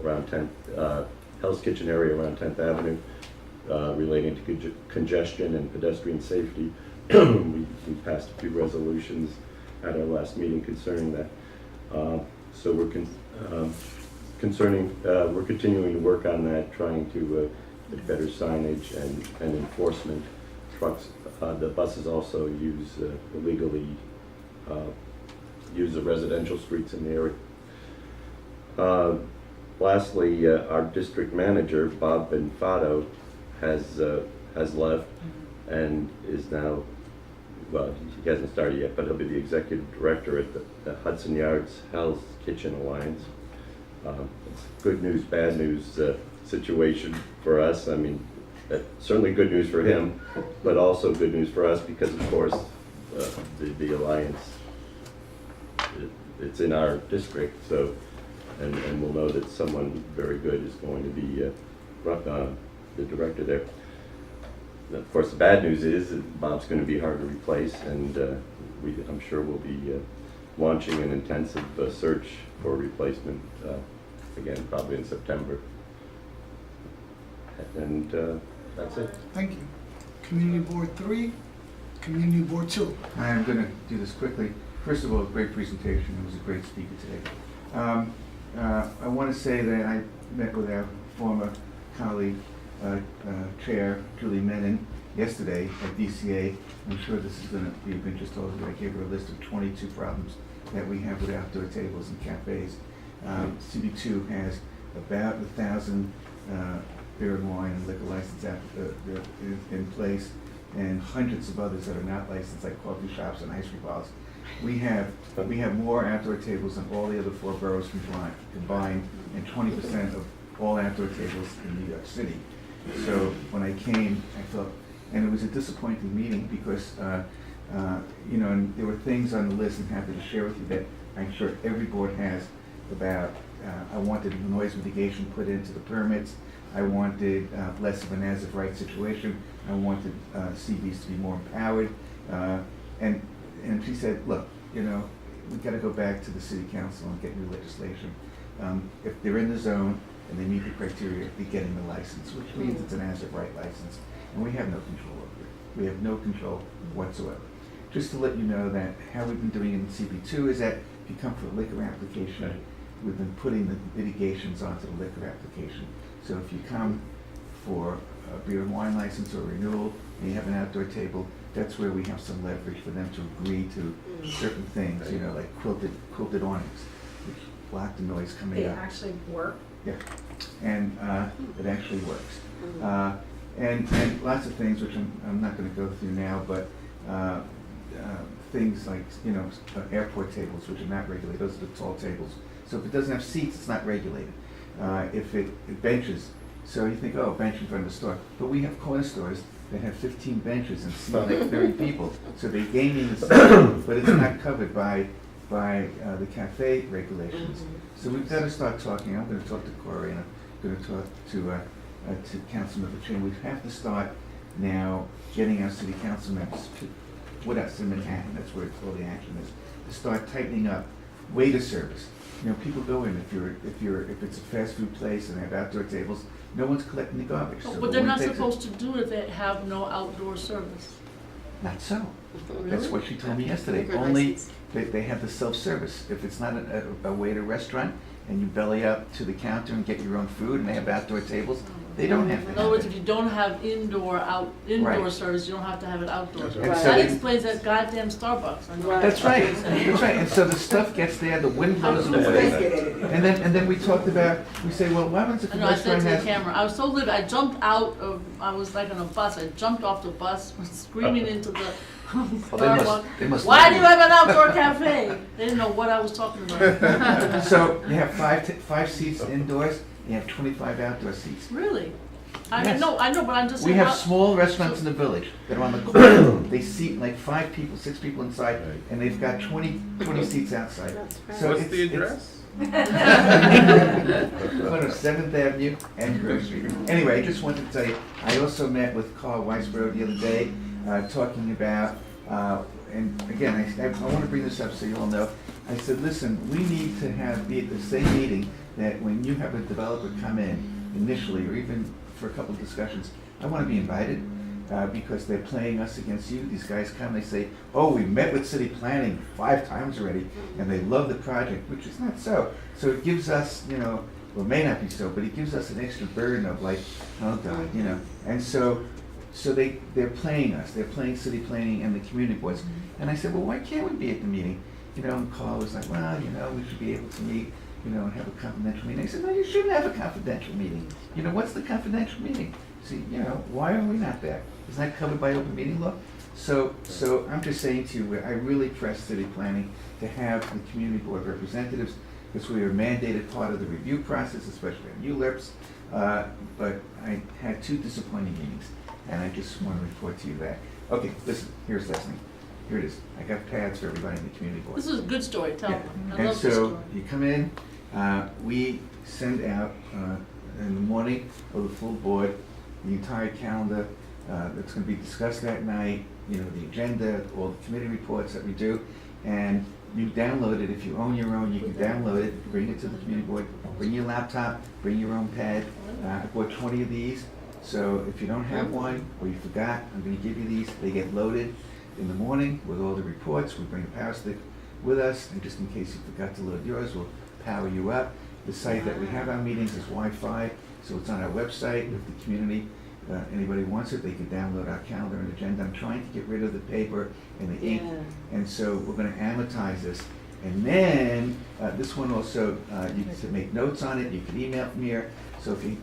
around 10th, Hell's Kitchen area around 10th Avenue, relating to congestion and pedestrian safety. We passed a few resolutions at our last meeting concerning that. So we're we're continuing to work on that, trying to get better signage and enforcement. Trucks, the buses also illegally use the residential streets in the area. Lastly, our district manager, Bob Benfato, has left and is now, well, he hasn't started yet, but he'll be the executive director at the Hudson Yards Hell's Kitchen Alliance. It's good news, bad news situation for us. I mean, certainly good news for him, but also good news for us because, of course, the alliance, it's in our district, so, and we'll know that someone very good is going to be the director there. Of course, the bad news is that Bob's going to be hard to replace, and I'm sure we'll be launching an intensive search for a replacement, again, probably in September. And that's it. Thank you. Community Board 3, Community Board 2. I'm going to do this quickly. First of all, great presentation. It was a great speaker today. I want to say that I met with our former colleague, Chair Julie Menon, yesterday at DCA. I'm sure this is going to be of interest to all of you. I gave her a list of 22 problems that we have with outdoor tables and cafes. CB2 has about 1,000 beer and wine and liquor license in place, and hundreds of others that are not licensed, like coffee shops and ice cream bars. We have more outdoor tables than all the other 4 boroughs combined, and 20% of all outdoor tables in New York City. So when I came, I thought, and it was a disappointing meeting because and there were things on the list I'm happy to share with you that I'm sure every board has about. I wanted noise mitigation put into the permits. I wanted less of an as-of-right situation. I wanted CBs to be more empowered. And she said, look, we've got to go back to the city council and get new legislation. If they're in the zone and they meet the criteria, they're getting the license, which means it's an as-of-right license. And we have no control over it. We have no control whatsoever. Just to let you know that how we've been doing it in CB2 is that if you come for a liquor application, we've been putting the mitigations onto the liquor application. So if you come for a beer and wine license or renewal and you have an outdoor table, that's where we have some leverage for them to agree to certain things, like quilted awnings, which block the noise coming They out. actually work? Yeah, and it actually works. And lots of things which I'm not going to go through now, but things like airport tables which are not regulated. Those are the tall tables. So if it doesn't have seats, it's not regulated. If it benches, So you think, oh, bench in front of the store. But we have corner stores that have 15 benches and seat like 30 people. So they're gaming the system, but it's not covered by the cafe regulations. So we've got to start talking. I'm going to talk to Corey, and I'm going to talk to Councilman Pacino. We have to start now getting our city council members with us in Manhattan. That's where all the action is. To start tightening up waiter service. You know, people go in if it's a fast food place and they have outdoor tables. No one's collecting the garbage. So But they're not takes it- supposed to do it if they have no outdoor service. Not so. That's Really? what she told me yesterday. Liquor Only license. they have the self-service. If it's not a waiter restaurant and you belly up to the counter and get your own food and they have outdoor tables, they don't have to In have other words, it. if you don't have indoor Right. service, you don't have to have it outdoor. And so That they- explains that goddamn Starbucks. I know. That's right. That's right. And so the stuff gets there, the wind blows it away. And then we talked about, we say, well, what happens if I the know, I said restaurant to the has... camera, I was so livid, I jumped out of, I was like on a bus, I jumped off the bus, was screaming into the Starbucks. they must Why love do you." you have an outdoor cafe? They didn't know what I was talking about. So you have five seats indoors, you have 25 outdoor seats. Really? I Yes. know, but I'm just We saying. have how- small restaurants in the village that are on the corner. They seat like 5 people, 6 people inside, and they've got 20 seats outside. So What's it's- the it's- address? One of 7th Avenue and Grove Street. Anyway, I just wanted to tell you, I also met with Carl Weisborough the other day, talking about, and again, I want to bring this up so you all know. I said, listen, we need to be at the same meeting that when you have a developer come in initially, or even for a couple of discussions, I want to be invited. Because they're playing us against you. These guys come, they say, oh, we met with city planning 5 times already, and they love the project, which is not so. So it gives us, well, it may not be so, but it gives us an extra burden of like, oh God, And so they're playing us. They're playing city planning and the community boards. And I said, well, why can't we be at the meeting? And Carl was like, well, we should be able to meet, and have a confidential meeting. I said, no, you shouldn't have a confidential meeting. What's the confidential meeting? See, why are we not there? Isn't that covered by open meeting law? So I'm just saying to you, I really press city planning to have the community board representatives, because we are a mandated part of the review process, especially on ULIRPs. But I had 2 disappointing meetings, and I just want to report to you that. Okay, listen, here's Leslie. Here it is. I got pads for everybody in the community board. This is a good story, tell Yeah. them. I And love this so story. you come in, we send out in the morning of the full board, the entire calendar that's going to be discussed that night, the agenda, all the committee reports that we do, and you download it. If you own your own, you can download it, bring it to the community board, bring your laptop, bring your own pad. I bought 20 of these, so if you don't have one or you forgot, I'm going to give you these. They get loaded in the morning with all the reports. We bring a power stick with us, and just in case you forgot to load yours, we'll power you up. The site that we have our meetings is Wi-Fi, so it's on our website. If the community, anybody wants it, they can download our calendar and agenda. I'm trying to get rid of the paper and the ink, and so we're going to amortize this. And then this one also, you can make notes on it. You can email from here. So if you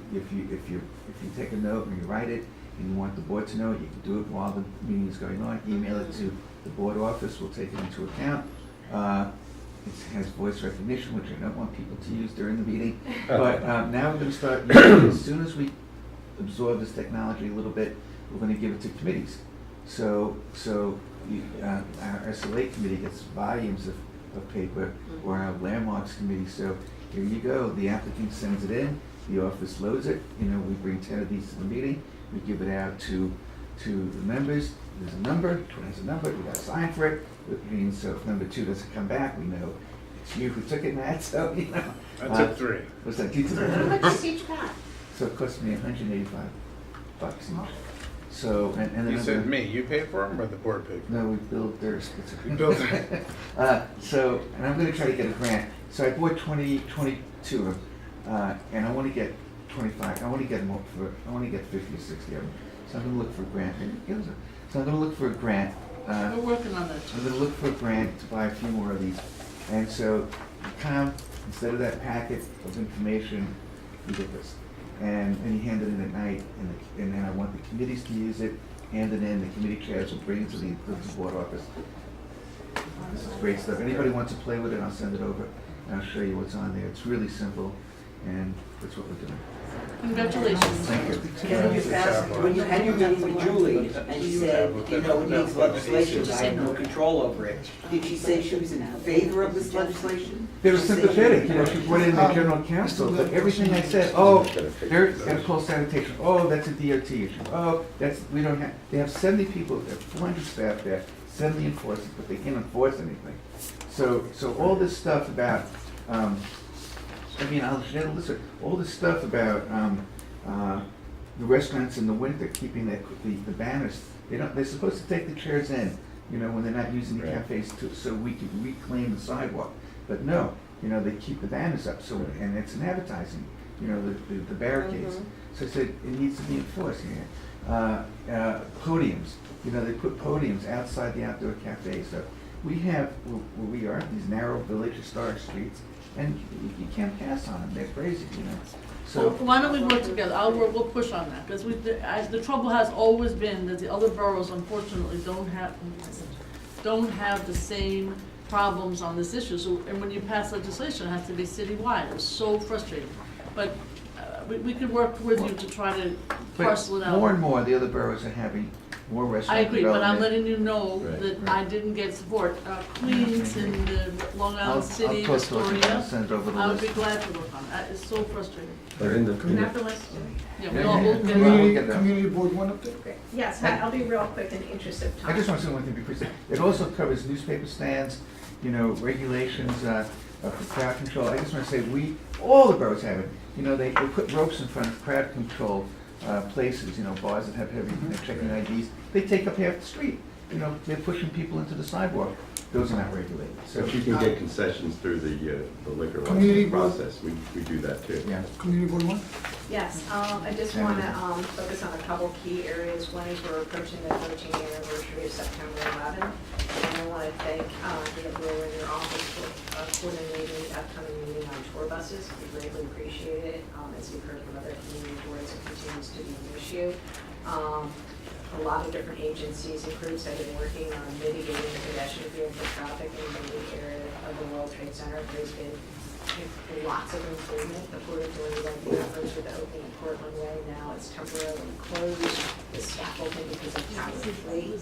take a note and you write it, and you want the board to know, you can do it while the meeting is going on. Email it to the board office. We'll take it into account. It has voice recognition, which I don't want people to use during the meeting. But now we're going to start using it. As soon as we absorb this technology a little bit, we're going to give it to committees. So our SLA committee gets volumes of paper, or our landmarks committee. So here you go. The applicant sends it in. The office loads it. We bring 10 of these to the meeting. We give it out to the members. There's a number. Each one has a number. We got to sign for it. Which means so if number 2 doesn't come back, we know it's you who took it, Matt. So I took 3. What's that? You took How much is each pack? So it cost me $185 each. So and then You I'm said gonna- me, you paid for them or the board paid for them? No, we billed theirs. You billed them. So, and I'm gonna try to get a grant. So I bought 22 of them, and I wanna get 25, I wanna get 50 or 60 of them. So I'm gonna look for a grant. So I'm gonna look for a grant. We're working on that. I'm gonna look for a grant to buy a few more of these. And so you come, instead of that packet of information, you get this. And you hand it in at night, and then I want the committees to use it, hand it in, the committee chairs will bring it to the board office. This is great stuff. Anybody wants to play with it, I'll send it over, and I'll show you what's on there. It's really simple, and that's what we're doing. Congratulations. Thank you. When you had your meeting with Julie and she said, you know, it needs legislation, I have no control over it, did she say she was in favor of this legislation? They were sympathetic, you know, she went in the general counsel, but everything I said, oh, they're gonna call sanitation, oh, that's a DOT issue, oh, we don't have, they have 70 people, they have 400 staff there, 70 enforcers, but they can't enforce anything. So all this stuff about, listen, all this stuff about the restaurants in the winter, keeping the banners, they're supposed to take the chairs in, you know, when they're not using the cafes so we can reclaim the sidewalk. But no, you know, they keep the banners up, and it's an advertising, you know, the barricades. So I said, it needs to be enforced. Podiums, you know, they put podiums outside the outdoor cafes. So we have, where we are, these narrow village historic streets, and you can't pass on them, they're crazy, you know. So Well, why don't we work together? We'll push on that, because the trouble has always been that the other boroughs unfortunately don't have the same problems on this issue. So, and when you pass legislation, it has to be citywide. It's so frustrating. But we could work with you to try to parcel it out. more and more, the other boroughs are having more restaurant I agree, but I'm development. letting you know that I didn't get support. Queens and the Long Island City, I'll talk to her and Astoria, send over the I would be list. glad to work on it. It's so frustrating. But in the, Have the list? Yeah, we'll get that. Community board one update? Yes, I'll be real quick in the interest of time. I just want to say one thing before, it also covers newspaper stands, you know, regulations, for crowd control. I just want to say, all the boroughs have it. You know, they put ropes in front of crowd control places, you know, bars that have heavy, checking IDs. They take up half the street. You know, they're pushing people into the sidewalk. Those are not regulated. so if you can get concessions through the liquor Community license board. process, we do that too. Yeah. Community board one? Yes, I just want to focus on a couple key areas. One is we're approaching the 13th anniversary of September 11th. And I want to thank the Borough in your office for coordinating the upcoming meeting on tour buses. We greatly appreciate it. As you've heard from other community boards, it continues to be an issue. A lot of different agencies and groups have been working on mitigating pedestrian vehicle traffic in the area of the World Trade Center. There's been lots of improvement according to the efforts with the opening of Portland Way. Now it's temporarily closed. The scaffolding because of Tower 3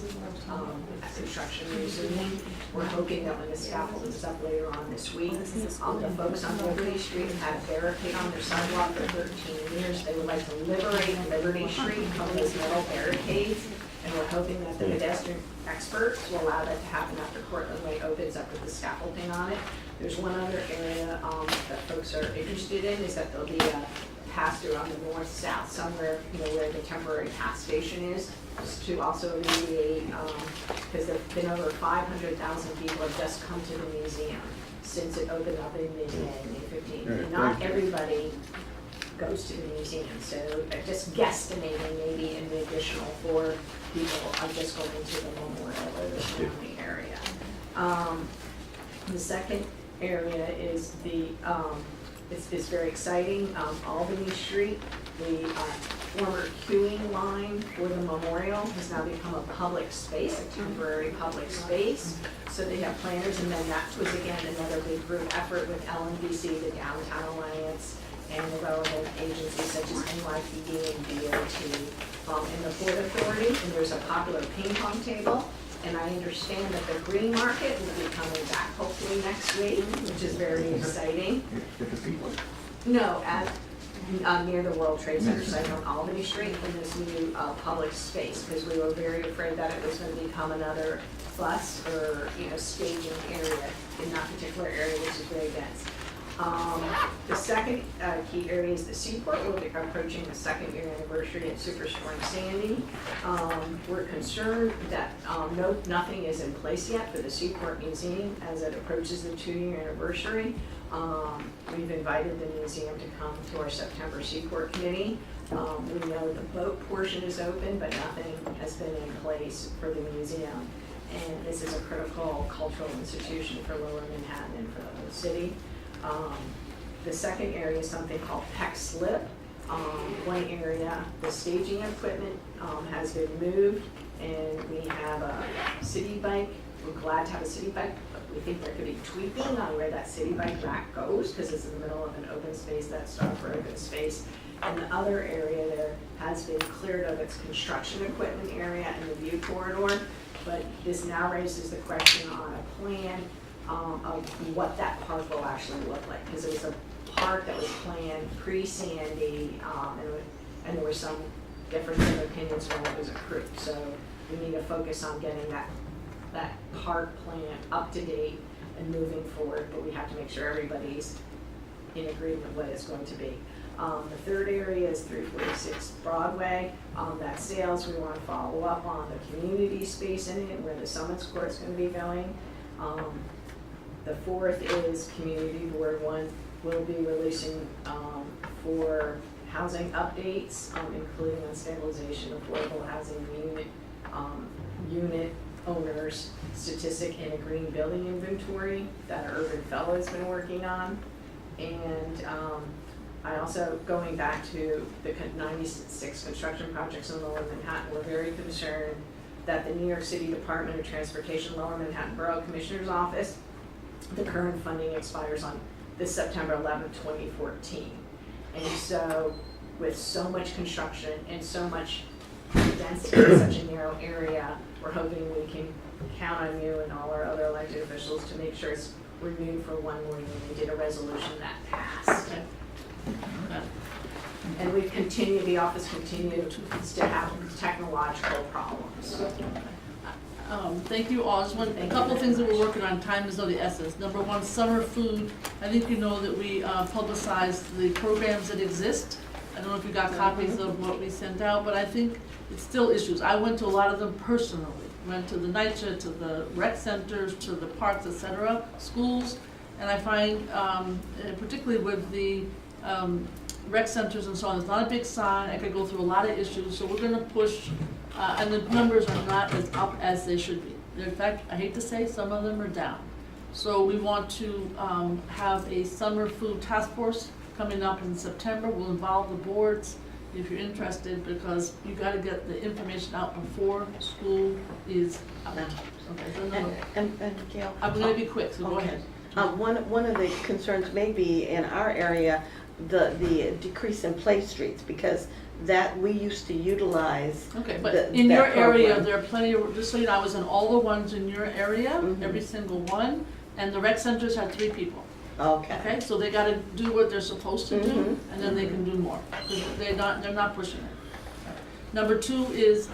construction resuming. We're hoping that when the scaffold is up later on this week, the folks on Liberty Street have had a barricade on their sidewalk for 13 years. They would like to liberate Liberty Street from those metal barricades. And we're hoping that the pedestrian experts will allow that to happen after Portland Way opens up with the scaffolding on it. There's one other area that folks are interested in, is that there'll be a pass-through on the north-south somewhere, you know, where the temporary pass station is, just to also alleviate, because there have been over 500,000 people have just come to the museum since it opened up in mid-May, May 15th. Right, Not everybody goes to the museum, so just guesstimating maybe an additional 4 people are just going to the memorial or the surrounding area. The second area is it's very exciting. Albany Street, the former queuing line for the memorial has now become a public space, a temporary public space. So they have planners, and then that was again another big group effort with LNBC, the Downtown Alliance, and the relevant agencies such as NYPD and DOT, and the Port Authority. And there's a popular ping pong table. And I understand that the Green Market will be coming back hopefully next week, which is very exciting. No, at near the World Trade Center site on Albany Street in this new public space, because we were very afraid that it was going to become another bus or staging area in that particular area, which is very dense. The second key area is the Seaport. We'll be approaching the 2nd year anniversary of Superstorm Sandy. We're concerned that nothing is in place yet for the Seaport Museum as it approaches the 2-year anniversary. We've invited the museum to come to our September Seaport Committee. We know the boat portion is open, but nothing has been in place for the museum. And this is a critical cultural institution for Lower Manhattan and for the whole city. The second area is something called Peck Slip. One area, the staging equipment has been moved, and we have a city bike we're glad to have a city bike, but we think there could be tweaking on where that city bike rack goes, because it's in the middle of an open space that's started for open space. And the other area there has been cleared of its construction equipment area and the view corridor, but this now raises the question on a plan of what that park will actually look like, because it was a park that was planned pre-Sandy, and there were some difference in opinions when it was approved. So we need to focus on getting that park plan up to date and moving forward, but we have to make sure everybody's in agreement what it's going to be. The third area is 346 Broadway. That sales, we want to follow up on the community space in it, where the Summits Court's going to be going. The fourth is Community Board 1 will be releasing for housing updates, including on stabilization, affordable housing unit owners, statistic in a green building inventory that our Urban Fellow has been working on. And I also, going back to the 96 construction projects in Lower Manhattan, we're very concerned that the New York City Department of Transportation, Lower Manhattan Borough Commissioner's Office, the current funding expires on this September 11th, 2014. And so with so much construction and so much density in such a narrow area, we're hoping we can count on you and all our other elected officials to make sure it's renewed for one more year. We did a resolution that passed. And we've continued, the office continued to have technological problems. Thank you all. Just a couple of things that we're working on. Time is of the essence. Number one, summer food. I think you know that we publicized the programs that exist. I don't know if you got copies of what we sent out, but I think it's still issues. I went to a lot of them personally. Went to the NYCHA, to the rec centers, to the parks, etc., schools, and I find, particularly with the rec centers and so on, it's not a big sign. I could go through a lot of issues, so we're going to push, and the numbers are not as up as they should be. In fact, I hate to say, some of them are down. So we want to have a summer food task force coming up in September. We'll involve the boards if you're interested, because you got to get the information out before school is out. Okay, and Gail, I'm going to be quick, so go ahead. One of the concerns may be in our area, the decrease in play streets, because that we used to utilize. Okay, but in your area, there are plenty of, just so you know, I was in all the ones in your area, every single one, and the rec centers had 3 people. Okay, so they gotta do what they're supposed to do, and then they can do more. They're not pushing it. Number 2 is,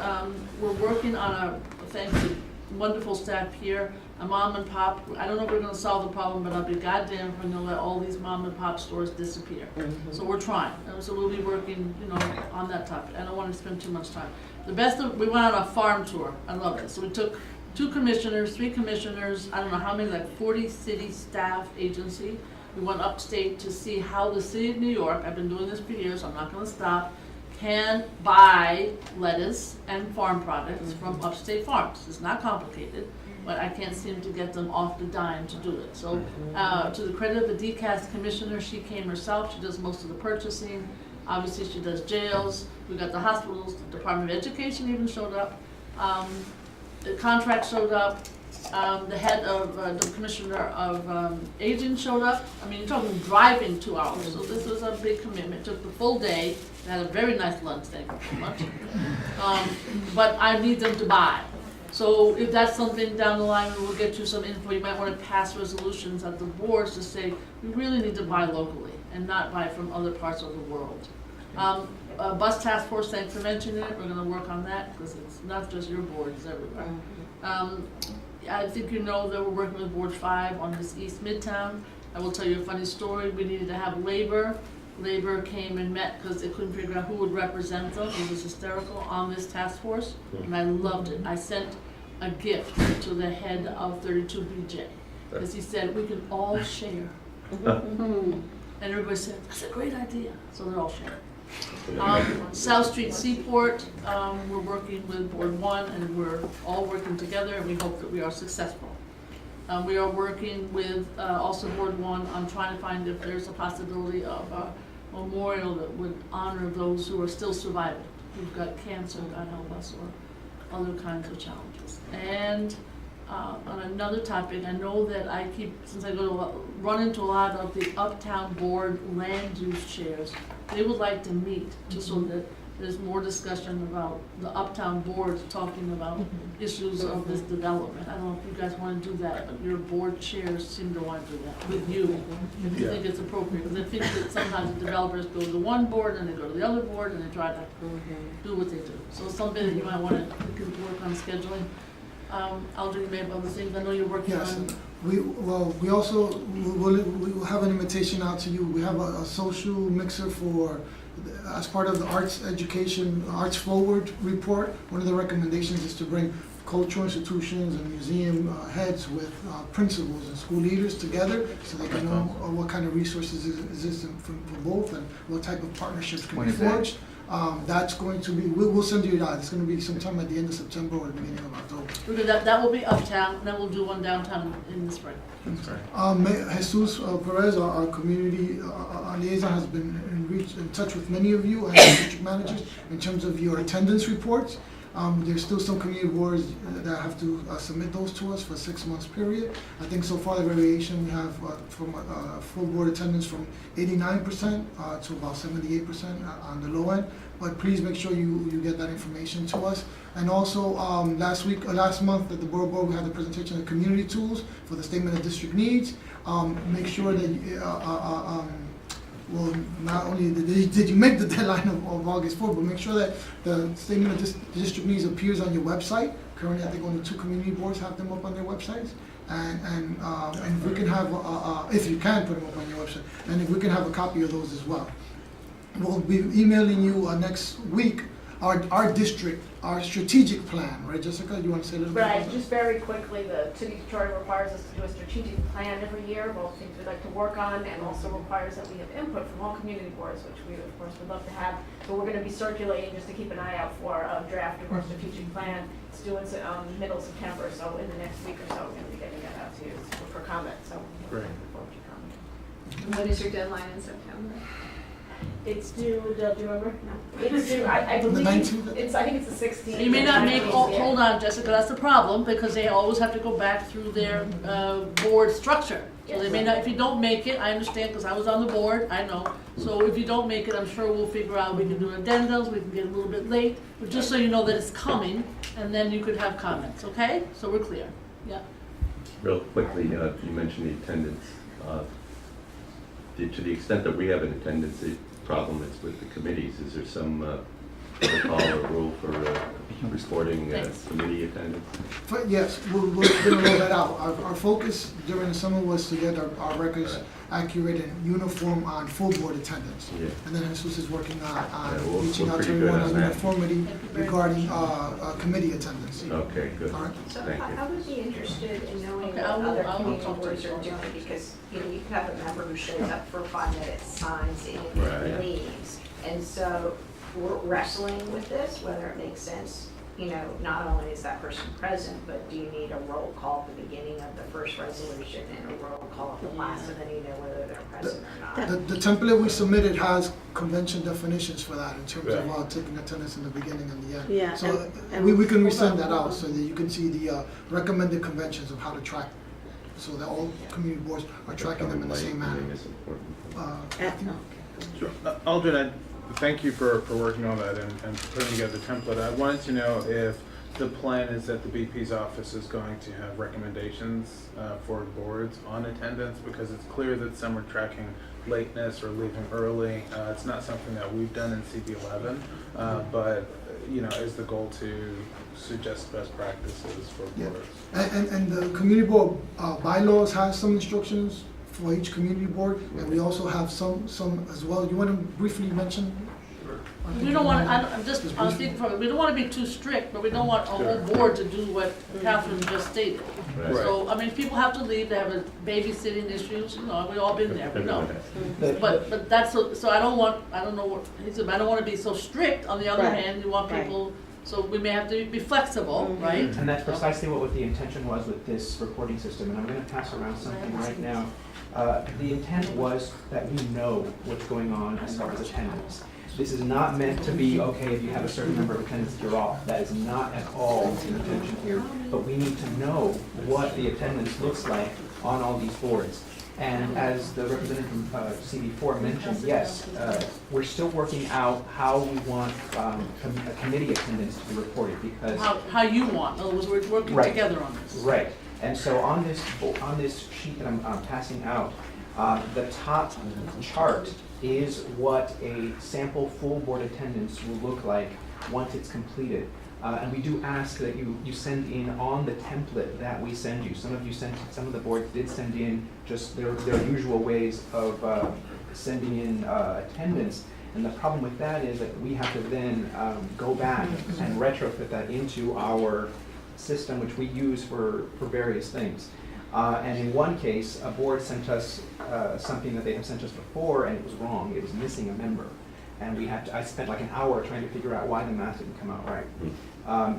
we're working on a, thanks to wonderful staff here, a mom and pop. I don't know if we're gonna solve the problem, but I'll be goddamn if we're gonna let all these mom and pop stores disappear. So we're trying, so we'll be working, on that topic. I don't wanna spend too much time. We went on a farm tour, I love it. So we took 2 commissioners, 3 commissioners, I don't know how many, like 40 city staff agency. We went upstate to see how the city of New York, I've been doing this for years, so I'm not gonna stop, can buy lettuce and farm products from upstate farms. It's not complicated, but I can't seem to get them off the dime to do it. So to the credit of the DCAS commissioner, she came herself, she does most of the purchasing. Obviously she does jails, we got the hospitals, the Department of Education even showed up. The contract showed up, the head of, the commissioner of aging showed up. I mean, you're talking driving 2 hours, so this was a big commitment. Took the full day, they had a very nice lunch, thank you so much. But I need them to buy. So if that's something down the line, we'll get you some info. You might want to pass resolutions at the boards to say, we really need to buy locally and not buy from other parts of the world. Bus task force, thanks for mentioning it. We're going to work on that because it's not just your board, it's everywhere. I think you know that we're working with Board 5 on this East Midtown. I will tell you a funny story. We needed to have labor. Labor came and met because they couldn't figure out who would represent them. It was hysterical on this task force, and I loved it. I sent a gift to the head of 32BJ because he said we can all share. And everybody said, that's a great idea. So they're all sharing. South Street Seaport, we're working with Board 1 and we're all working together and we hope that we are successful. We are working with also Board 1 on trying to find if there's a possibility of a memorial that would honor those who are still surviving, who've got cancer, God help us, or other kinds of challenges. And on another topic. I know that I keep, since I run into a lot of the Uptown Board land use chairs, they would like to meet, just so that there's more discussion about the Uptown Board talking about issues of this development. I don't know if you guys want to do that, but your board chairs seem to want to do that with you, if you think it's appropriate. Because I think that sometimes the developers go to one board and they go to the other board and they try to do what they do. So it's something that you might want to work on scheduling. Aldrin, you may have other things. I know you're working Yes, on. we will have an invitation out to you. We have a social mixer for, as part of the arts education, Arts Forward report. One of the recommendations is to bring cultural institutions and museum heads with principals and school leaders together so they can know what kind of resources exist for both and what type of partnerships can be forged. That's going to be, we'll send you that. It's going to be sometime at the end of September or the beginning of October. Because that will be uptown, and then we'll do one downtown in the spring. Jesus Perez, our community our liaison, has been in touch with many of you and district managers in terms of your attendance reports. There's still some community boards that have to submit those to us for a 6 months period. I think so far the variation we have from full board attendance from 89% to about 78% on the low end. But please make sure you get that information to us. And also last month at the Borough Board, we had the presentation of community tools for the statement of district needs. Make sure that well, not only did you make the deadline of August 4th, but make sure that the statement of district needs appears on your website. Currently, I think only 2 community boards have them up on their websites. And if we can have, if you can put them up on your website, and if we can have a copy of those as well. We'll be emailing you next week our district, our strategic plan, right, Jessica? You want to say a little bit about Right, that? just very quickly, the city charter requires us to do a strategic plan every year, both things we'd like to work on, and also requires that we have input from all community boards, which we of course would love to have. So we're gonna be circulating, just to keep an eye out for a draft of our strategic plan. It's due in middle September, so in the next week or so, we're gonna be getting that out to you for comment, so. Great. Look forward to your comment. And when is your deadline in September? It's due, do you remember? No. It's due, I The believe, 19th? I think it's the 16th. You may not make, hold on, Jessica, that's the problem, because they always have to go back through their board structure. So they may not, if you don't make it, I understand, because I was on the board, I know. So if you don't make it, I'm sure we'll figure out, we can do addendums, we can get a little bit late, but just so you know that it's coming, and then you could have comments, okay? So we're clear, yeah. Real quickly, you mentioned the attendance. To the extent that we have an attendance problem, it's with the committees. Is there some protocol or rule for reporting committee attendance? Yes, we're going to roll that out. Our focus during the summer was to get our records accurate and uniform on full board attendance. Yeah. And then Jesus is working on we're reaching out to pretty good everyone on on that. uniformity regarding committee attendance. Okay, good. All right. So Thank you. I would be interested in knowing Okay, what I'll other talk community to boards you. are doing, because, you know, you can have a member who shows up for 5 minutes, signs in, Right. and leaves. And so we're wrestling with this, whether it makes sense. You know, not only is that person present, but do you need a roll call at the beginning of the first resolution and a roll call at the last, so then you know whether they're present or not. The template we submitted has convention definitions for that in terms of taking attendance in the beginning and the end. Yeah, So and we can resend that out so that you can see the recommended conventions of how to track, so that all community boards are tracking them in the same manner. Sure. Aldrin, thank you for working on that and putting together the template. I wanted to know if the plan is that the BP's office is going to have recommendations for boards on attendance, because it's clear that some are tracking lateness or leaving early. It's not something that we've done in CB11, but you know, is the goal to suggest best practices for boards? And the community board bylaws has some instructions for each community board, and we also have some as well. You want to briefly mention? We don't want, I'm speaking from, we don't want to be too strict, but we don't want a whole board to do what Catherine just stated. Right. So, I mean, people have to leave, they have babysitting issues, you know, we've all been there, we know. But that's, so I don't want, I don't know what, he said, I don't want to be so strict. On the other Right. hand, you want Right. people, so we may have to be flexible, right? And that's precisely what the intention was with this reporting system, and I'm gonna pass around something right now. The intent was that we know what's going on as far as attendance. This is not meant to be, okay, if you have a certain number of attendance, you're off. That is not at all the intention here. But we need to know what the attendance looks like on all these boards. And as the representative from CB4 mentioned, yes, we're still working out how we want committee attendance to be reported because How you want, in other words, we're working Right. together on this. Right, and so on this sheet that I'm passing out, the top chart is what a sample full board attendance will look like once it's completed. And we do ask that you send in on the template that we send you. Some of the boards did send in just their usual ways of sending in attendance. And the problem with that is that we have to then go back and retrofit that into our system, which we use for various things. And in one case, a board sent us something that they have sent us before, and it was wrong. It was missing a member. And I spent like an hour trying to figure out why the math didn't come out right.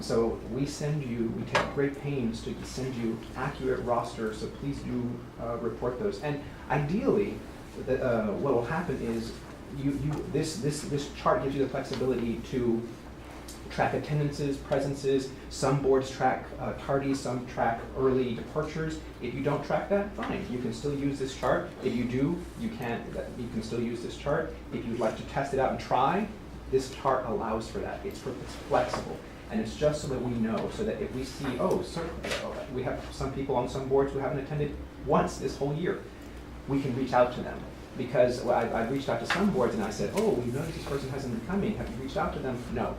So we take great pains to send you accurate rosters, so please do report those. And ideally, what will happen is this chart gives you the flexibility to track attendances, presences. Some boards track tardies, some track early departures. If you don't track that, fine. You can still use this chart. If you do, you can still use this chart. If you'd like to test it out and try, this chart allows for that. It's flexible. And it's just so that we know, so that if we see, we have some people on some boards who haven't attended once this whole year, we can reach out to them. Because I've reached out to some boards and I said, oh, we noticed this person hasn't been coming. Have you reached out to them? No.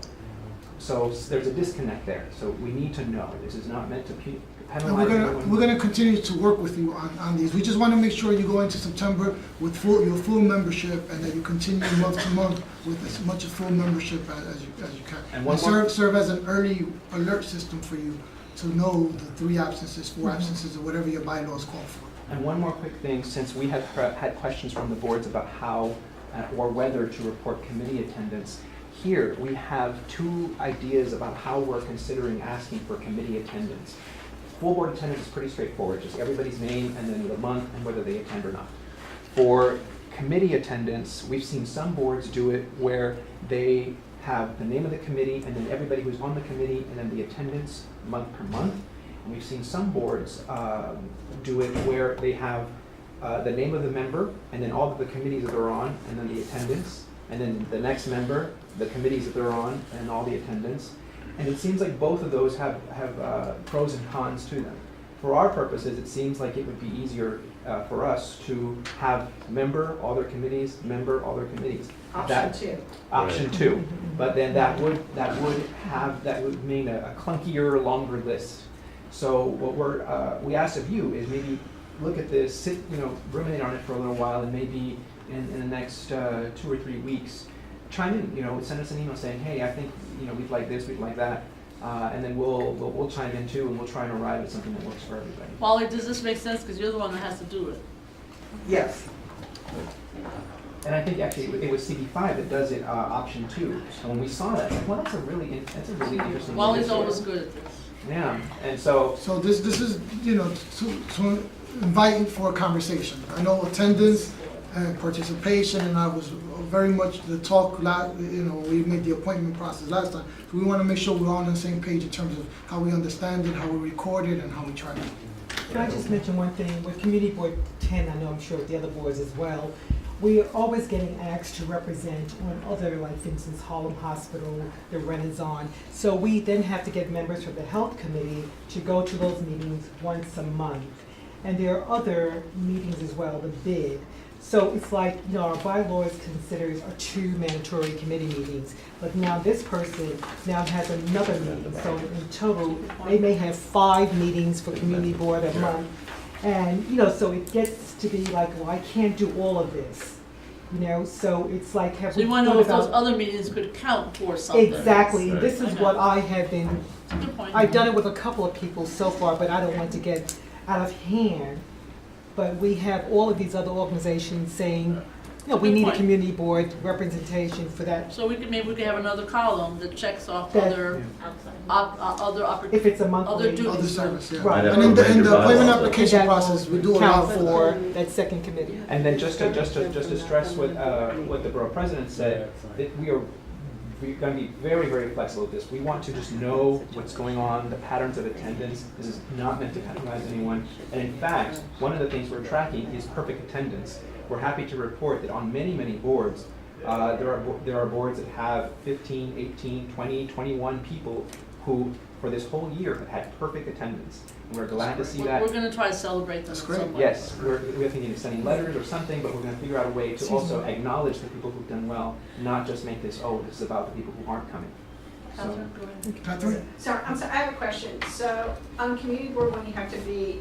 So there's a disconnect there. So we need to know. This is not meant to penalize anyone. We're gonna continue to work with you on these. We just want to make sure you go into September with your full membership, and that you continue month to month with as much a full membership as you can. And serve as an early alert system for you to know the 3 absences, 4 absences, or whatever your bylaws call for. And one more quick thing, since we have had questions from the boards about how or whether to report committee attendance. Here, we have 2 ideas about how we're considering asking for committee attendance. Full board attendance is pretty straightforward, just everybody's name and then the month and whether they attend or not. For committee attendance, we've seen some boards do it where they have the name of the committee and then everybody who's on the committee and then the attendance month per month. And we've seen some boards do it where they have the name of the member and then all of the committees that they're on and then the attendance. And then the next member, the committees that they're on, and all the attendance. And it seems like both of those have pros and cons to them. For our purposes, it seems like it would be easier for us to have member, all their committees, member, all their committees. Option two. But then that would mean a clunkier, longer list. So what we ask of you is maybe look at this, ruminate on it for a little while, and maybe in the next 2 or 3 weeks, chime in, send us an email saying, hey, I think, we'd like this, we'd like that, and then we'll chime in too, and we'll try and arrive at something that works for everybody. Wally, does this make sense? Because you're the one that has to do it. Yes. And I think actually it was CB5 that does it, option 2. And when we saw that, well, that's a really interesting. Wally's always good at this. Yeah, and so. So this is, to invite you for a conversation. I know attendance and participation, and I was very much the talk, we made the appointment process last time. So we want to make sure we're all on the same page in terms of how we understand it, how we record it, and how we try it. Can I just mention one thing? With Community Board 10, I know I'm sure with the other boards as well, we are always getting asked to represent on other, like for instance, Harlem Hospital, the Renaissance. So we then have to get members from the Health Committee to go to those meetings once a month. And there are other meetings as well, the bid. So it's like, our bylaws considers 2 mandatory committee meetings, but now this person now has another meeting. So in total, they may have 5 meetings for community board a month. And, so it gets to be like, well, I can't do all of this, so it's like, So you want to know if those other meetings could count for something. Exactly, and this is what I have been, I've done it with a couple of people so far, but I don't want to get out of hand. But we have all of these other organizations saying, No, we Good need a point. community board representation for that. So maybe we could have another column that checks off That- other, other opportunities. If it's a monthly. Other duties. Other service, yeah. Right. And in the appointment Bylaws. application That will process, we do allow count for that. for that second committee. And then just to stress what the borough president said, that we're going to be very, very flexible with this. We want to just know what's going on, the patterns of attendance. This is not meant to penalize anyone. And in fact, one of the things we're tracking is perfect attendance. We're happy to report that on many, many boards, there are boards that have 15, 18, 20, 21 people who, for this whole year, have had perfect attendance. And we're glad to see that. We're gonna try to celebrate them in some way. Yes, we're thinking of sending letters or something, but we're going to figure out a way to also acknowledge the people who've done well, not just make this, oh, this is about the people who aren't coming. So, Catherine, go ahead. Catherine? Sorry, I have a question. So on community board, when you have to be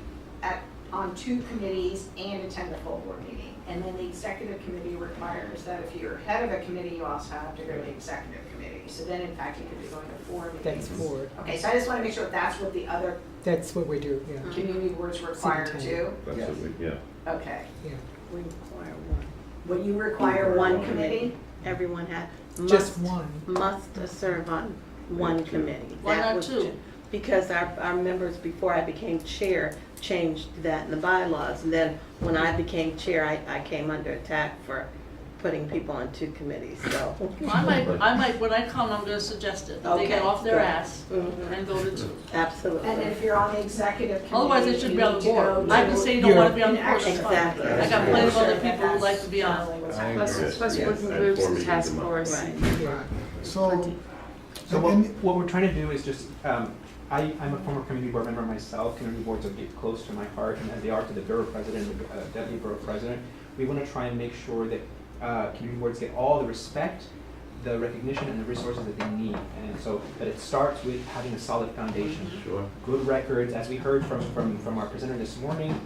on 2 committees and attend the full board meeting, and then the executive committee requires that if you're head of a committee, you also have to go to the executive committee. So then in fact, you could be going to 4 meetings. That's 4. Okay, so I just want to make sure that's what the other That's what we do, yeah. community boards require too? That's what we, yeah. Okay. Yeah. We require one. What you require one committee? Everyone Just one. must serve on one committee. Why That not was 2? ju- Because our members, before I became chair, changed that in the bylaws. And then when I became chair, I came under attack for putting people on 2 committees, so. I might, when I come, I'm gonna suggest it, that they get Okay, off their good. ass and go to 2. Absolutely. And if you're on the executive committee. Otherwise, they should be on the you need to board. go I can to- say you don't wanna be on the board, Actually, that's fine. Exactly. I got plenty of other people who'd like to be on. Plus Yes. working And groups and 4 task meetings a month. force. Right. So, so and- what we're trying to do is just, I'm a former community board member myself. Community boards are close to my heart, and as they are to the borough president and the deputy borough president. We want to try and make sure that community boards get all the respect, the recognition, and the resources that they need. And so that it starts with having a solid foundation. Sure. Good records, as we heard from our presenter this morning,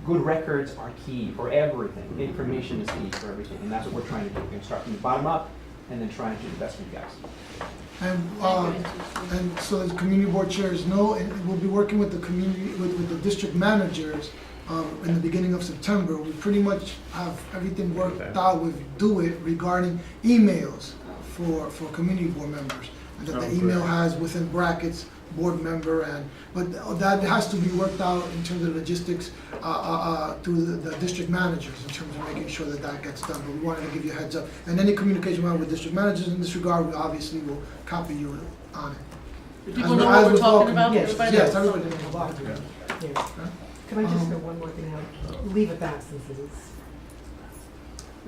good records are key for everything. Information is key for everything, and that's what we're trying to do. We're going to start from the bottom up and then try and do the best we guys. And so the community board chairs know, and we'll be working with the community, with the district managers in the beginning of September. We pretty much have everything worked out with Do It regarding emails for community board members. And that the email has within brackets, board member, but that has to be worked out in terms of logistics through the district managers in terms of making sure that that gets done. But we wanted to give you a heads up. And any communication we have with district managers in this regard, we obviously will copy you on it. Do As people we- know as what we're we're talking talking, about? yes, Everybody Yes, knows? everybody knows. Yes. Can I just say one more thing? Leave of absences.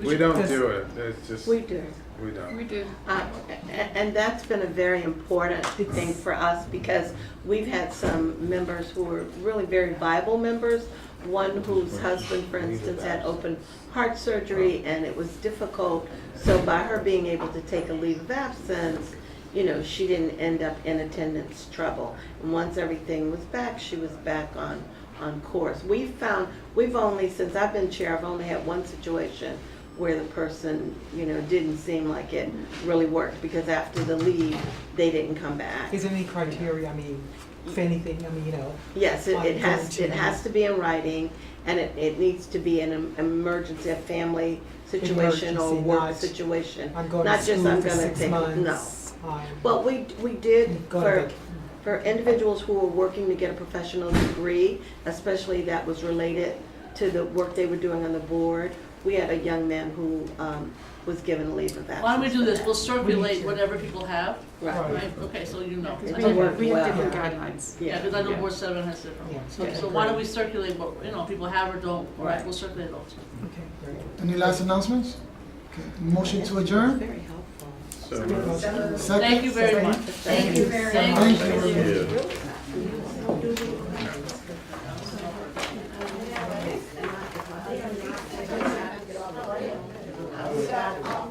We don't do it, it's just, We do. we don't. We do. And that's been a very important thing for us because we've had some members who were really very viable members. One whose husband, for instance, had open heart surgery and it was difficult. So by her being able to take a leave of absence, you know, she didn't end up in attendance trouble. And once everything was back, she was back on course. We've only, since I've been chair, I've only had one situation where the person, you know, didn't seem like it really worked because after the leave, they didn't come back. Is there any criteria, I mean, for anything, I mean, you know? Yes, it like has to be in writing, and it needs to be an emergency, a family situation or Emergency, work not, situation. I'm going Not to just school I'm for gonna 6 take, months. no. Well, we did Go to for individuals who were working to get a professional degree, especially that was related to the work they were doing on the board. We had a young man who was given a leave of absence. Why don't we do for this, that. we'll circulate whatever people have, Right. right? Okay, so you know. It's I been know- worked We have well. different guidelines. Yeah, because I know Yeah. Board 7 has different Yeah. ones. Okay, Okay, so why don't we great. circulate what, you know, people have or don't, right, Right. we'll circulate those. Okay, great. Any last announcements? Okay, motion to adjourn? Very helpful. So, Second? Thank you very much. Thank you very much. Thank you. yeah.